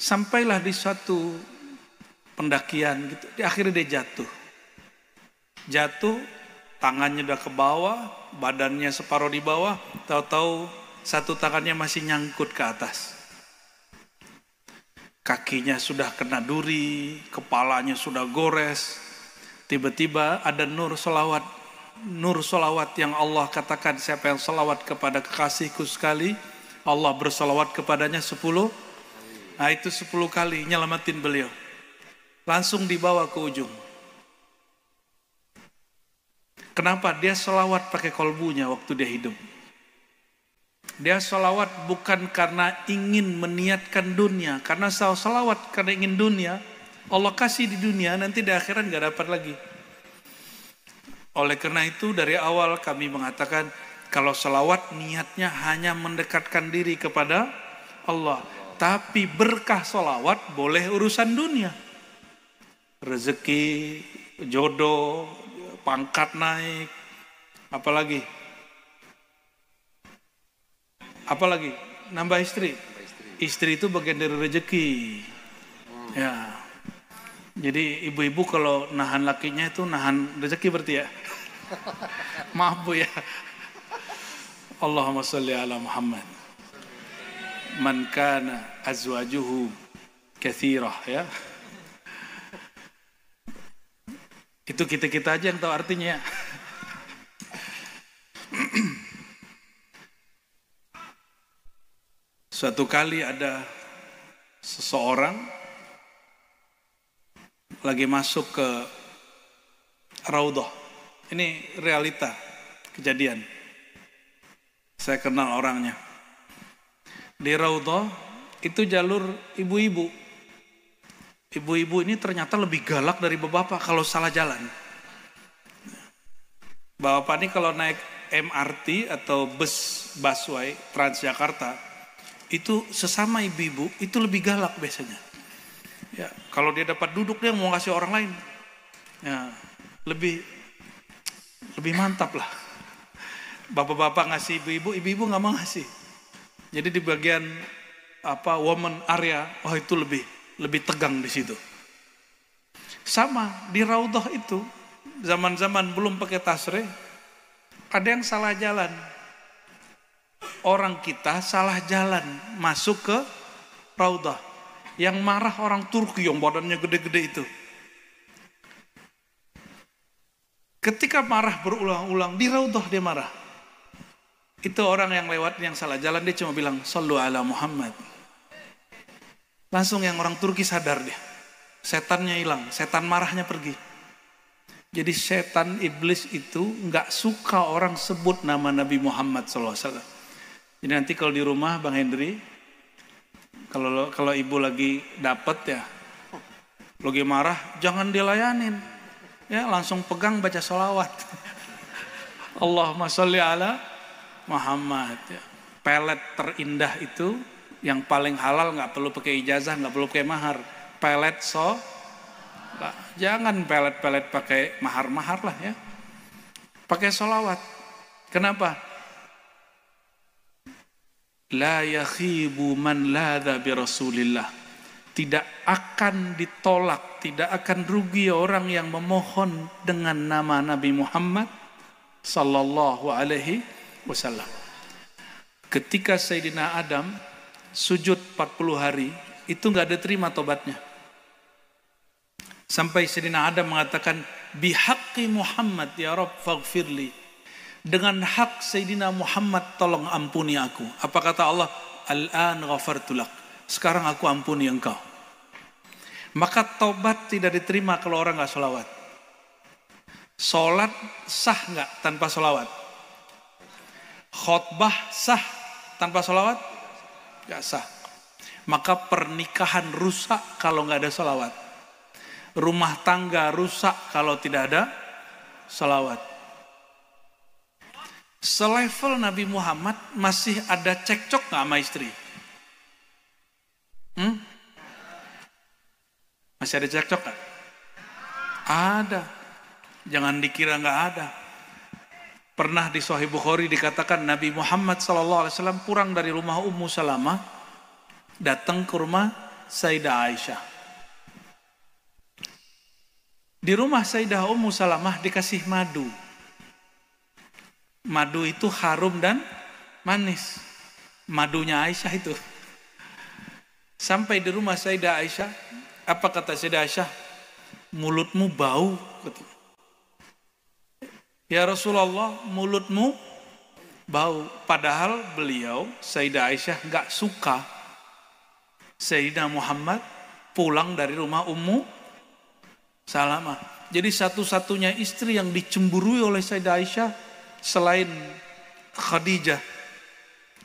sampailah di suatu pendakian gitu, di akhirnya dia jatuh, tangannya udah ke bawah, badannya separuh di bawah, tahu-tahu satu tangannya masih nyangkut ke atas. Kakinya sudah kena duri, kepalanya sudah gores. Tiba-tiba ada nur solawat yang Allah katakan, siapa yang solawat kepada kekasihku sekali, Allah bersolawat kepadanya 10. Nah itu 10 kali nyelamatin beliau. Langsung dibawa ke ujung. Kenapa? Dia solawat pakai kolbunya waktu dia hidup. Dia solawat bukan karena ingin meniatkan dunia. Karena solawat karena ingin dunia, Allah kasih di dunia, nanti di akhirat gak dapat lagi. Oleh karena itu dari awal kami mengatakan, kalau solawat niatnya hanya mendekatkan diri kepada Allah. Tapi berkah solawat boleh urusan dunia. Rezeki, jodoh, pangkat naik, apalagi nambah istri. Istri itu bagian dari rezeki. Ya. Jadi ibu-ibu kalau nahan lakinya itu nahan rezeki berarti ya. Maaf Bu ya. Allahumma sholli ala Muhammad. Man kana azwajuhu katsirah ya. Itu kita-kita aja yang tahu artinya. Suatu kali ada seseorang lagi masuk ke Raudhah. Ini realita kejadian. Saya kenal orangnya. Di Raudhah itu jalur ibu-ibu. Ibu-ibu ini ternyata lebih galak dari bapak-bapak kalau salah jalan. Bapak ini kalau naik MRT atau busway Transjakarta, itu sesama ibu-ibu itu lebih galak biasanya. Ya, kalau dia dapat duduk dia mau ngasih orang lain. Ya, lebih mantap lah. Bapak-bapak ngasih ibu-ibu, ibu-ibu nggak mau ngasih. Jadi di bagian woman area, itu lebih tegang di situ. Sama di Raudhah itu, zaman-zaman belum pakai tasrih, ada yang salah jalan. Orang kita salah jalan masuk ke Raudhah. Yang marah orang Turki yang badannya gede-gede itu. Ketika marah berulang-ulang di Raudhah dia marah. Itu orang yang lewat yang salah jalan dia cuma bilang shallu ala Muhammad. Langsung yang orang Turki sadar dia. Setannya hilang, setan marahnya pergi. Jadi setan iblis itu nggak suka orang sebut nama Nabi Muhammad SAW. Jadi nanti kalau di rumah Bang Hendri, kalau ibu lagi dapet ya, lagi marah, jangan dilayanin. Ya langsung pegang baca sholawat. Allahumma sholli ala Muhammad. Ya. Pelet terindah itu, yang paling halal nggak perlu pakai ijazah, nggak perlu pakai mahar. Pelet jangan pelet-pelet pakai mahar-mahar lah ya. Pakai sholawat. Kenapa? La yakhibu man ladha bi Rasulillah. Tidak akan ditolak, tidak akan rugi orang yang memohon dengan nama Nabi Muhammad sallallahu alaihi wasallam. Ketika Sayyidina Adam sujud 40 hari, itu enggak diterima tobatnya. Sampai Sayyidina Adam mengatakan, bihaqqi Muhammad ya Rabb faghfirli. Dengan hak Sayyidina Muhammad tolong ampuni aku. Apa kata Allah? Al-an ghafartu lak. Sekarang aku ampuni engkau. Maka tobat tidak diterima kalau orang gak sholawat. Sholat sah gak tanpa sholawat? Khotbah sah tanpa sholawat? Gak sah. Maka pernikahan rusak kalau gak ada sholawat. Rumah tangga rusak kalau tidak ada sholawat. Selevel Nabi Muhammad masih ada cekcok nggak sama istri? Masih ada cekcok nggak? Ada. Jangan dikira nggak ada. Pernah di Sahih Bukhari dikatakan Nabi Muhammad SAW pulang dari rumah Ummu Salamah, datang ke rumah Sayyidah Aisyah. Di rumah Sayyidah Ummu Salamah dikasih madu. Madu itu harum dan manis. Madunya Aisyah itu. Sampai di rumah Sayyidah Aisyah, apa kata Sayyidah Aisyah? Mulutmu bau. Ya Rasulullah, mulutmu bau. Padahal beliau, Sayyidah Aisyah, gak suka Sayyidina Muhammad pulang dari rumah Ummu Salamah. Jadi satu-satunya istri yang dicemburui oleh Sayyidah Aisyah selain Khadijah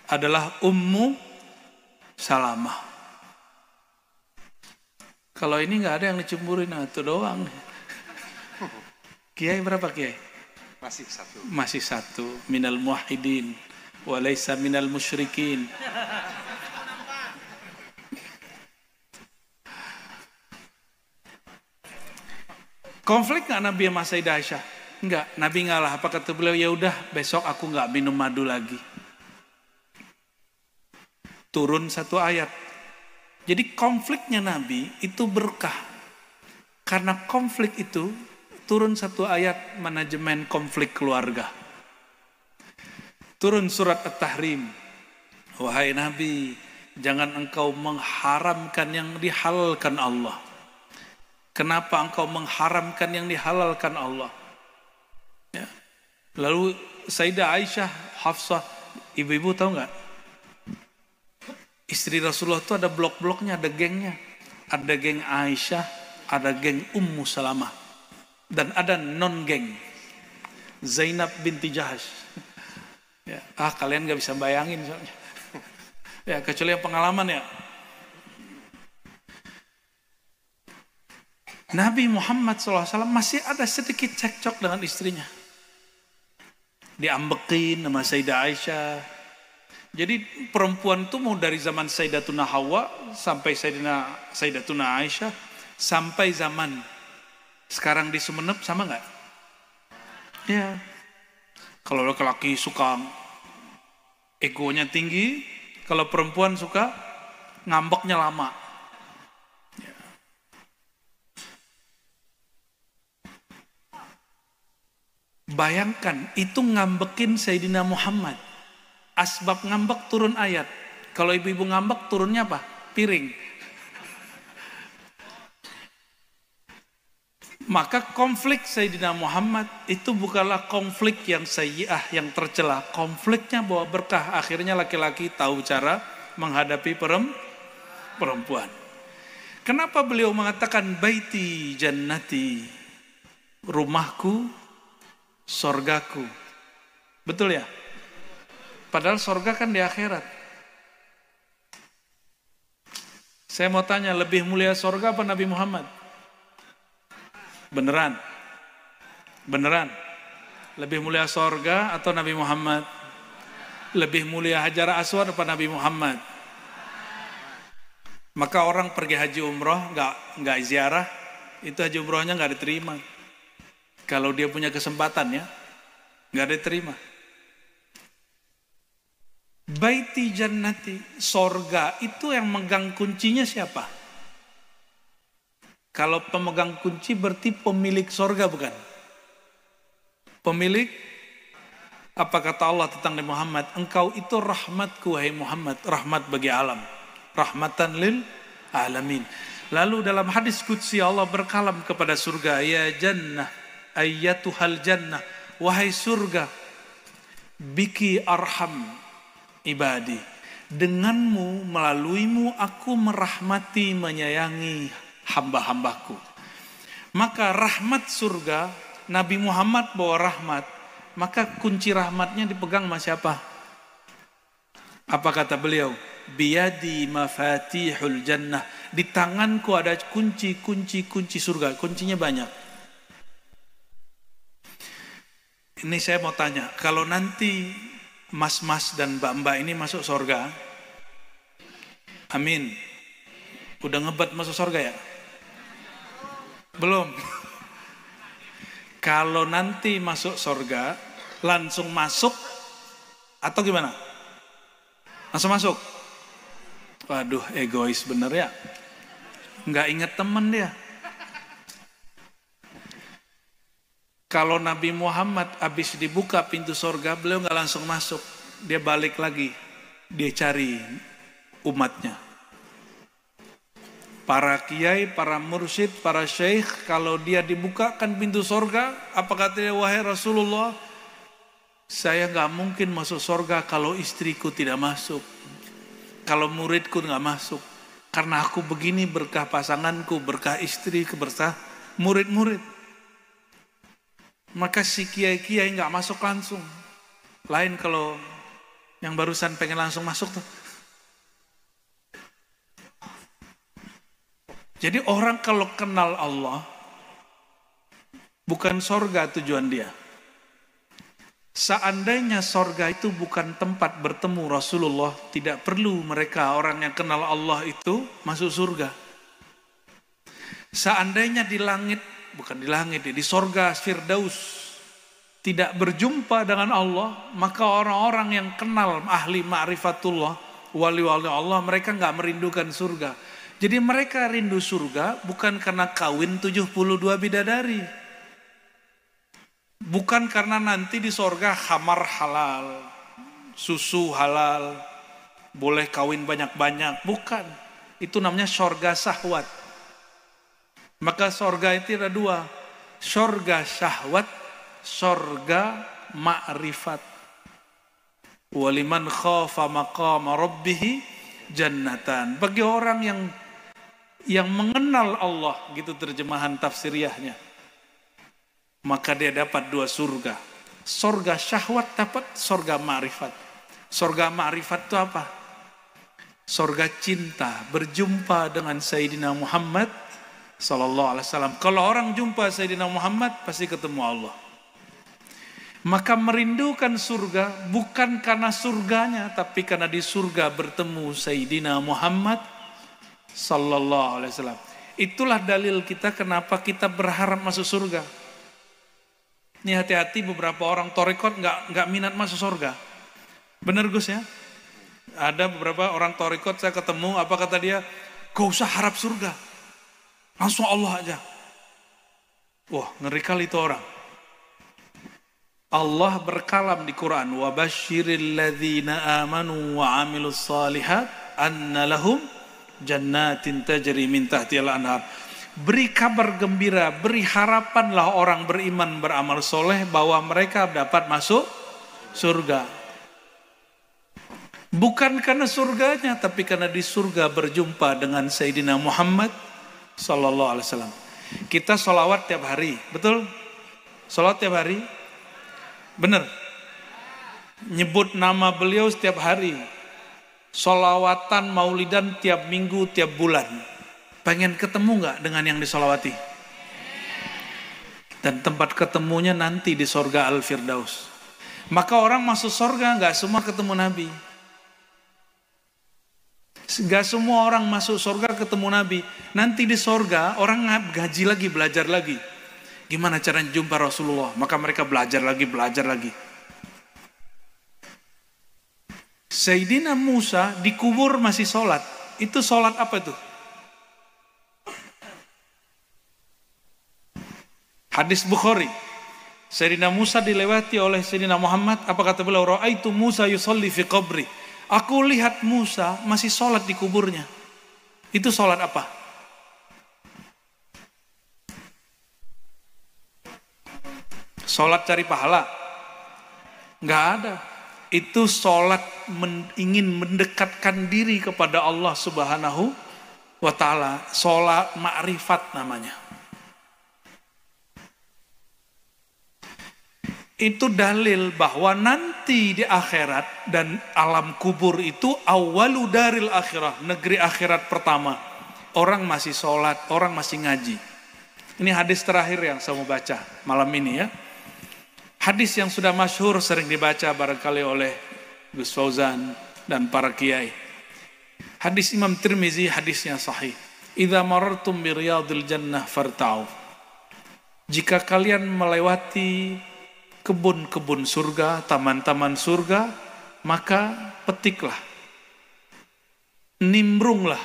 adalah Ummu Salamah. Kalau ini nggak ada yang dicemburuin, nah itu doang. Kiai berapa kiai? Masih satu. Masih satu. Minal muwahhidin walaysa minal musyrikin. Konflik nggak Nabi sama Sayyidah Aisyah? Enggak, Nabi ngalah. Apa kata beliau? Ya udah, besok aku nggak minum madu lagi. Turun satu ayat. Jadi konfliknya Nabi itu berkah. Karena konflik itu turun satu ayat manajemen konflik keluarga. Turun surat At-Tahrim. Wahai Nabi, jangan engkau mengharamkan yang dihalalkan Allah. Kenapa engkau mengharamkan yang dihalalkan Allah? Ya. Lalu Sayyidah Aisyah, Hafsah, ibu-ibu tahu nggak? Istri Rasulullah itu ada blok-bloknya, ada gengnya. Ada geng Aisyah, ada geng Ummu Salamah. Dan ada non-geng. Zainab binti Jahash. Ya, kalian nggak bisa bayangin soalnya. Ya, kecuali yang pengalaman ya. Nabi Muhammad SAW masih ada sedikit cekcok dengan istrinya. Diambekin sama Sayyidah Aisyah. Jadi perempuan itu mau dari zaman Sayyidatuna Hawa sampai Sayyidatuna Aisyah sampai zaman sekarang di Sumenep sama nggak? Ya. Kalau laki-laki suka egonya tinggi, kalau perempuan suka ngambeknya lama. Ya. Bayangkan itu ngambekin Sayyidina Muhammad. Asbab ngambek turun ayat. Kalau ibu-ibu ngambek turunnya apa? Piring. Maka konflik Sayyidina Muhammad itu bukanlah konflik yang sayyi'ah, yang tercela. Konfliknya bawa berkah. Akhirnya laki-laki tahu cara menghadapi perempuan. Kenapa beliau mengatakan baiti jannati, rumahku, sorgaku. Betul ya? Padahal sorga kan di akhirat. Saya mau tanya, lebih mulia sorga apa Nabi Muhammad? Beneran? Beneran? Lebih mulia sorga atau Nabi Muhammad? Lebih mulia Hajar Aswad apa Nabi Muhammad? Maka orang pergi haji umroh nggak ziarah, itu haji umrohnya nggak diterima. Kalau dia punya kesempatan ya, nggak diterima. Baiti jannati, sorga itu yang megang kuncinya siapa? Kalau pemegang kunci berarti pemilik sorga bukan? Pemilik, apa kata Allah tentang Nabi Muhammad? Engkau itu rahmatku wahai Muhammad, rahmat bagi alam. Rahmatan lil alamin. Lalu dalam hadis qudsi Allah berkalam kepada surga, ya jannah, ayyatuhal jannah, wahai surga, biki arham ibadi, denganmu, melaluimu aku merahmati, menyayangi hamba-hambaku. Maka rahmat surga, Nabi Muhammad bawa rahmat, maka kunci rahmatnya dipegang sama siapa? Apa kata beliau? Biyadi mafatihul jannah, di tanganku ada kunci surga, kuncinya banyak. Ini saya mau tanya, kalau nanti mas-mas dan mbak-mbak ini masuk surga, amin. Udah ngebat masuk surga ya? Belum. Kalau nanti masuk surga, langsung masuk atau gimana? Langsung masuk? Waduh, egois bener ya. Nggak inget temen dia. Kalau Nabi Muhammad habis dibuka pintu surga, beliau nggak langsung masuk. Dia balik lagi. Dia cari umatnya. Para kiai, para mursyid, para syekh, kalau dia dibukakan pintu surga, apa kata dia, wahai Rasulullah, saya nggak mungkin masuk surga kalau istriku tidak masuk. Kalau muridku nggak masuk. Karena aku begini berkah pasanganku, berkah istri, berkah murid-murid. Maka si kiai-kiai nggak masuk langsung. Lain kalau yang barusan pengen langsung masuk tuh. Jadi orang kalau kenal Allah, bukan sorga tujuan dia. Seandainya sorga itu bukan tempat bertemu Rasulullah, tidak perlu mereka orang yang kenal Allah itu masuk surga. Seandainya di langit, bukan di langit, di sorga Firdaus tidak berjumpa dengan Allah, maka orang-orang yang kenal ahli ma'rifatullah, wali-wali Allah, mereka nggak merindukan surga. Jadi mereka rindu surga bukan karena kawin 72 bidadari, bukan karena nanti di sorga khamar halal, susu halal, boleh kawin banyak-banyak, bukan. Itu namanya sorga syahwat. Maka sorga itu ada dua, sorga syahwat, sorga ma'rifat. Waliman khafa maqama rabbih jannatan. Bagi orang yang mengenal Allah, gitu terjemahan tafsiriyahnya, maka dia dapat dua surga. Surga syahwat dapat, surga ma'rifat. Surga ma'rifat itu apa? Surga cinta, berjumpa dengan Sayyidina Muhammad Sallallahu Alaihi Wasallam. Kalau orang jumpa Sayyidina Muhammad pasti ketemu Allah. Maka merindukan surga bukan karena surganya, tapi karena di surga bertemu Sayyidina Muhammad Sallallahu Alaihi Wasallam. Itulah dalil kita kenapa kita berharap masuk surga. Ini hati-hati, beberapa orang torikot nggak minat masuk surga. Bener Gus ya? Ada beberapa orang torikot saya ketemu, apa kata dia? Gak usah harap surga, langsung Allah aja. Wah, ngeri kali itu orang. Allah berkalam di Quran, wa basyiril ladzina amanu wa amilus shalihat anna lahum jannatin tajri min tahtihal anhar. Beri kabar gembira, beri harapanlah orang beriman beramal soleh bahwa mereka dapat masuk surga. Bukan karena surganya, tapi karena di surga berjumpa dengan Sayyidina Muhammad Sallallahu Alaihi Wasallam. Kita sholawat tiap hari, betul? Sholawat tiap hari? Benar? Nyebut nama beliau setiap hari. Sholawatan maulidan tiap minggu, tiap bulan. Pengen ketemu nggak dengan yang disolawati? Dan tempat ketemunya nanti di sorga Al-Firdaus. Maka orang masuk sorga nggak semua ketemu Nabi. Nggak semua orang masuk sorga ketemu Nabi. Nanti di sorga orang ngaji lagi, belajar lagi. Gimana cara jumpa Rasulullah? Maka mereka belajar lagi. Sayyidina Musa dikubur masih sholat. Itu sholat apa itu? Hadis Bukhari. Sayyidina Musa dilewati oleh Sayyidina Muhammad. Apa kata beliau? Ra'aitu Musa yusalli fi qabri. Aku lihat Musa masih sholat di kuburnya. Itu sholat apa? Sholat cari pahala? Nggak ada. Itu sholat ingin mendekatkan diri kepada Allah Subhanahu wa ta'ala. Sholat ma'rifat namanya. Itu dalil bahwa nanti di akhirat dan alam kubur itu awalu daril akhirah, negeri akhirat pertama. Orang masih sholat, orang masih ngaji. Ini hadis terakhir yang saya mau baca malam ini ya. Hadis yang sudah masyhur sering dibaca barangkali oleh Gus Fauzan dan para kiai. Hadis Imam Tirmizi, hadisnya sahih. Idza marartum bi riyadil jannah farta'u. Jika kalian melewati kebun-kebun surga, taman-taman surga, maka petiklah, nimbrunglah.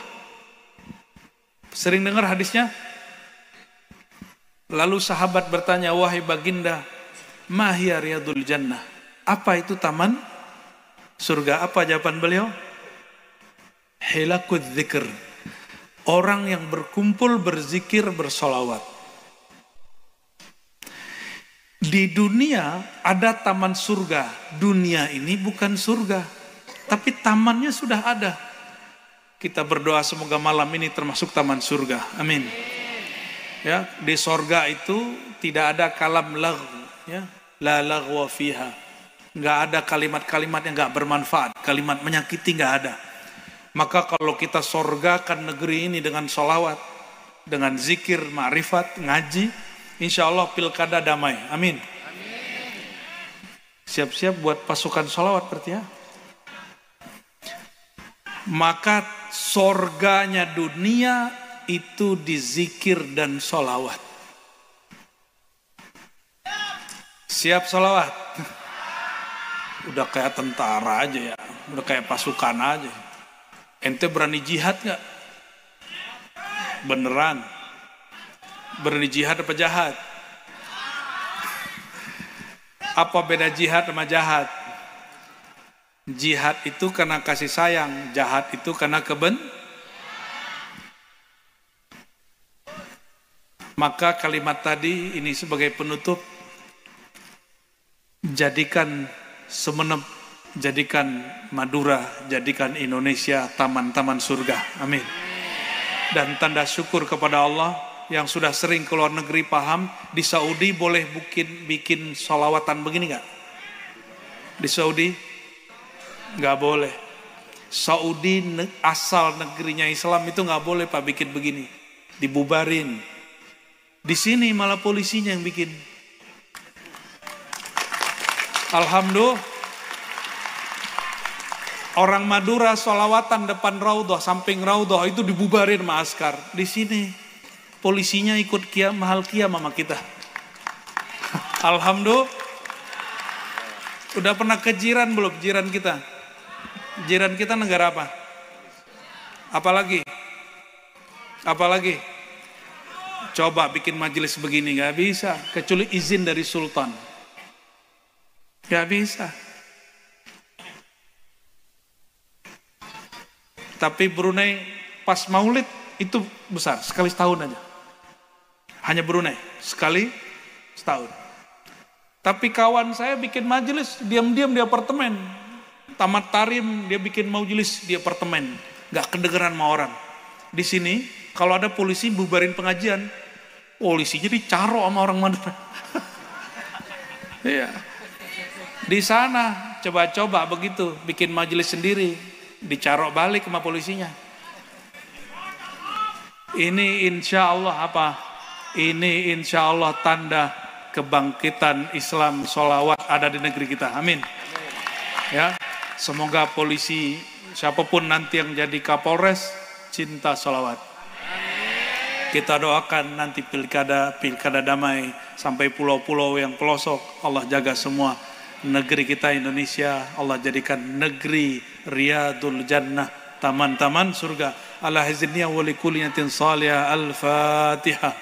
Sering dengar hadisnya? Lalu sahabat bertanya, wahai baginda, ma hiya riyadul jannah? Apa itu taman surga? Apa jawaban beliau? Hilakudz dzikr. Orang yang berkumpul berzikir bersolawat. Di dunia ada taman surga. Dunia ini bukan surga, tapi tamannya sudah ada. Kita berdoa semoga malam ini termasuk taman surga. Amin. Ya, di sorga itu tidak ada kalam laghu, ya, la laghwa fiha. Nggak ada kalimat-kalimat yang nggak bermanfaat, kalimat menyakiti nggak ada. Maka kalau kita sorgakan negeri ini dengan sholawat, dengan zikir, ma'rifat, ngaji, insya Allah pilkada damai. Amin. Siap-siap buat pasukan sholawat berarti ya. Maka sorganya dunia itu di zikir dan sholawat. Siap sholawat? Udah kayak tentara aja ya, udah kayak pasukan aja. Ente berani jihad gak? Beneran? Berani jihad apa jahat? Apa beda jihad sama jahat? Jihad itu karena kasih sayang, jahat itu karena Maka kalimat tadi ini sebagai penutup, jadikan Sumeneb, jadikan Madura, jadikan Indonesia taman-taman surga. Amin. Dan tanda syukur kepada Allah yang sudah sering ke luar negeri paham, di Saudi boleh bikin sholawatan begini gak? Di Saudi? Gak boleh. Saudi asal negerinya Islam itu gak boleh Pak bikin begini. Dibubarin. Di sini malah polisinya yang bikin. Alhamdulillah. Orang Madura sholawatan depan Raudhah, samping Raudhah itu dibubarin sama askar. Di sini polisinya ikut mahal qiyam sama kita. Alhamdulillah. Udah pernah ke jiran belum? Jiran kita. Jiran kita negara apa? Apalagi? Coba bikin majelis begini, gak bisa. Kecuali izin dari sultan. Gak bisa. Tapi Brunei pas maulid itu besar, sekali setahun aja. Hanya Brunei, sekali setahun. Tapi kawan saya bikin majelis, diam-diam di apartemen. Tamat tarim, dia bikin majelis di apartemen. Gak kedengeran sama orang. Di sini, kalau ada polisi bubarin pengajian, polisinya dicaro sama orang Madura. Iya. Di sana, coba-coba begitu, bikin majelis sendiri. Dicaro balik sama polisinya. Ini insya Allah apa? Ini insya Allah tanda kebangkitan Islam, sholawat ada di negeri kita. Amin. Ya, semoga polisi siapapun nanti yang jadi Kapolres cinta sholawat. Kita doakan nanti pilkada damai sampai pulau-pulau yang pelosok. Allah jaga semua negeri kita Indonesia. Allah jadikan negeri riyadul jannah, taman-taman surga. Ala hizinniya wa likulli niyatin salihah. Al-Fatihah.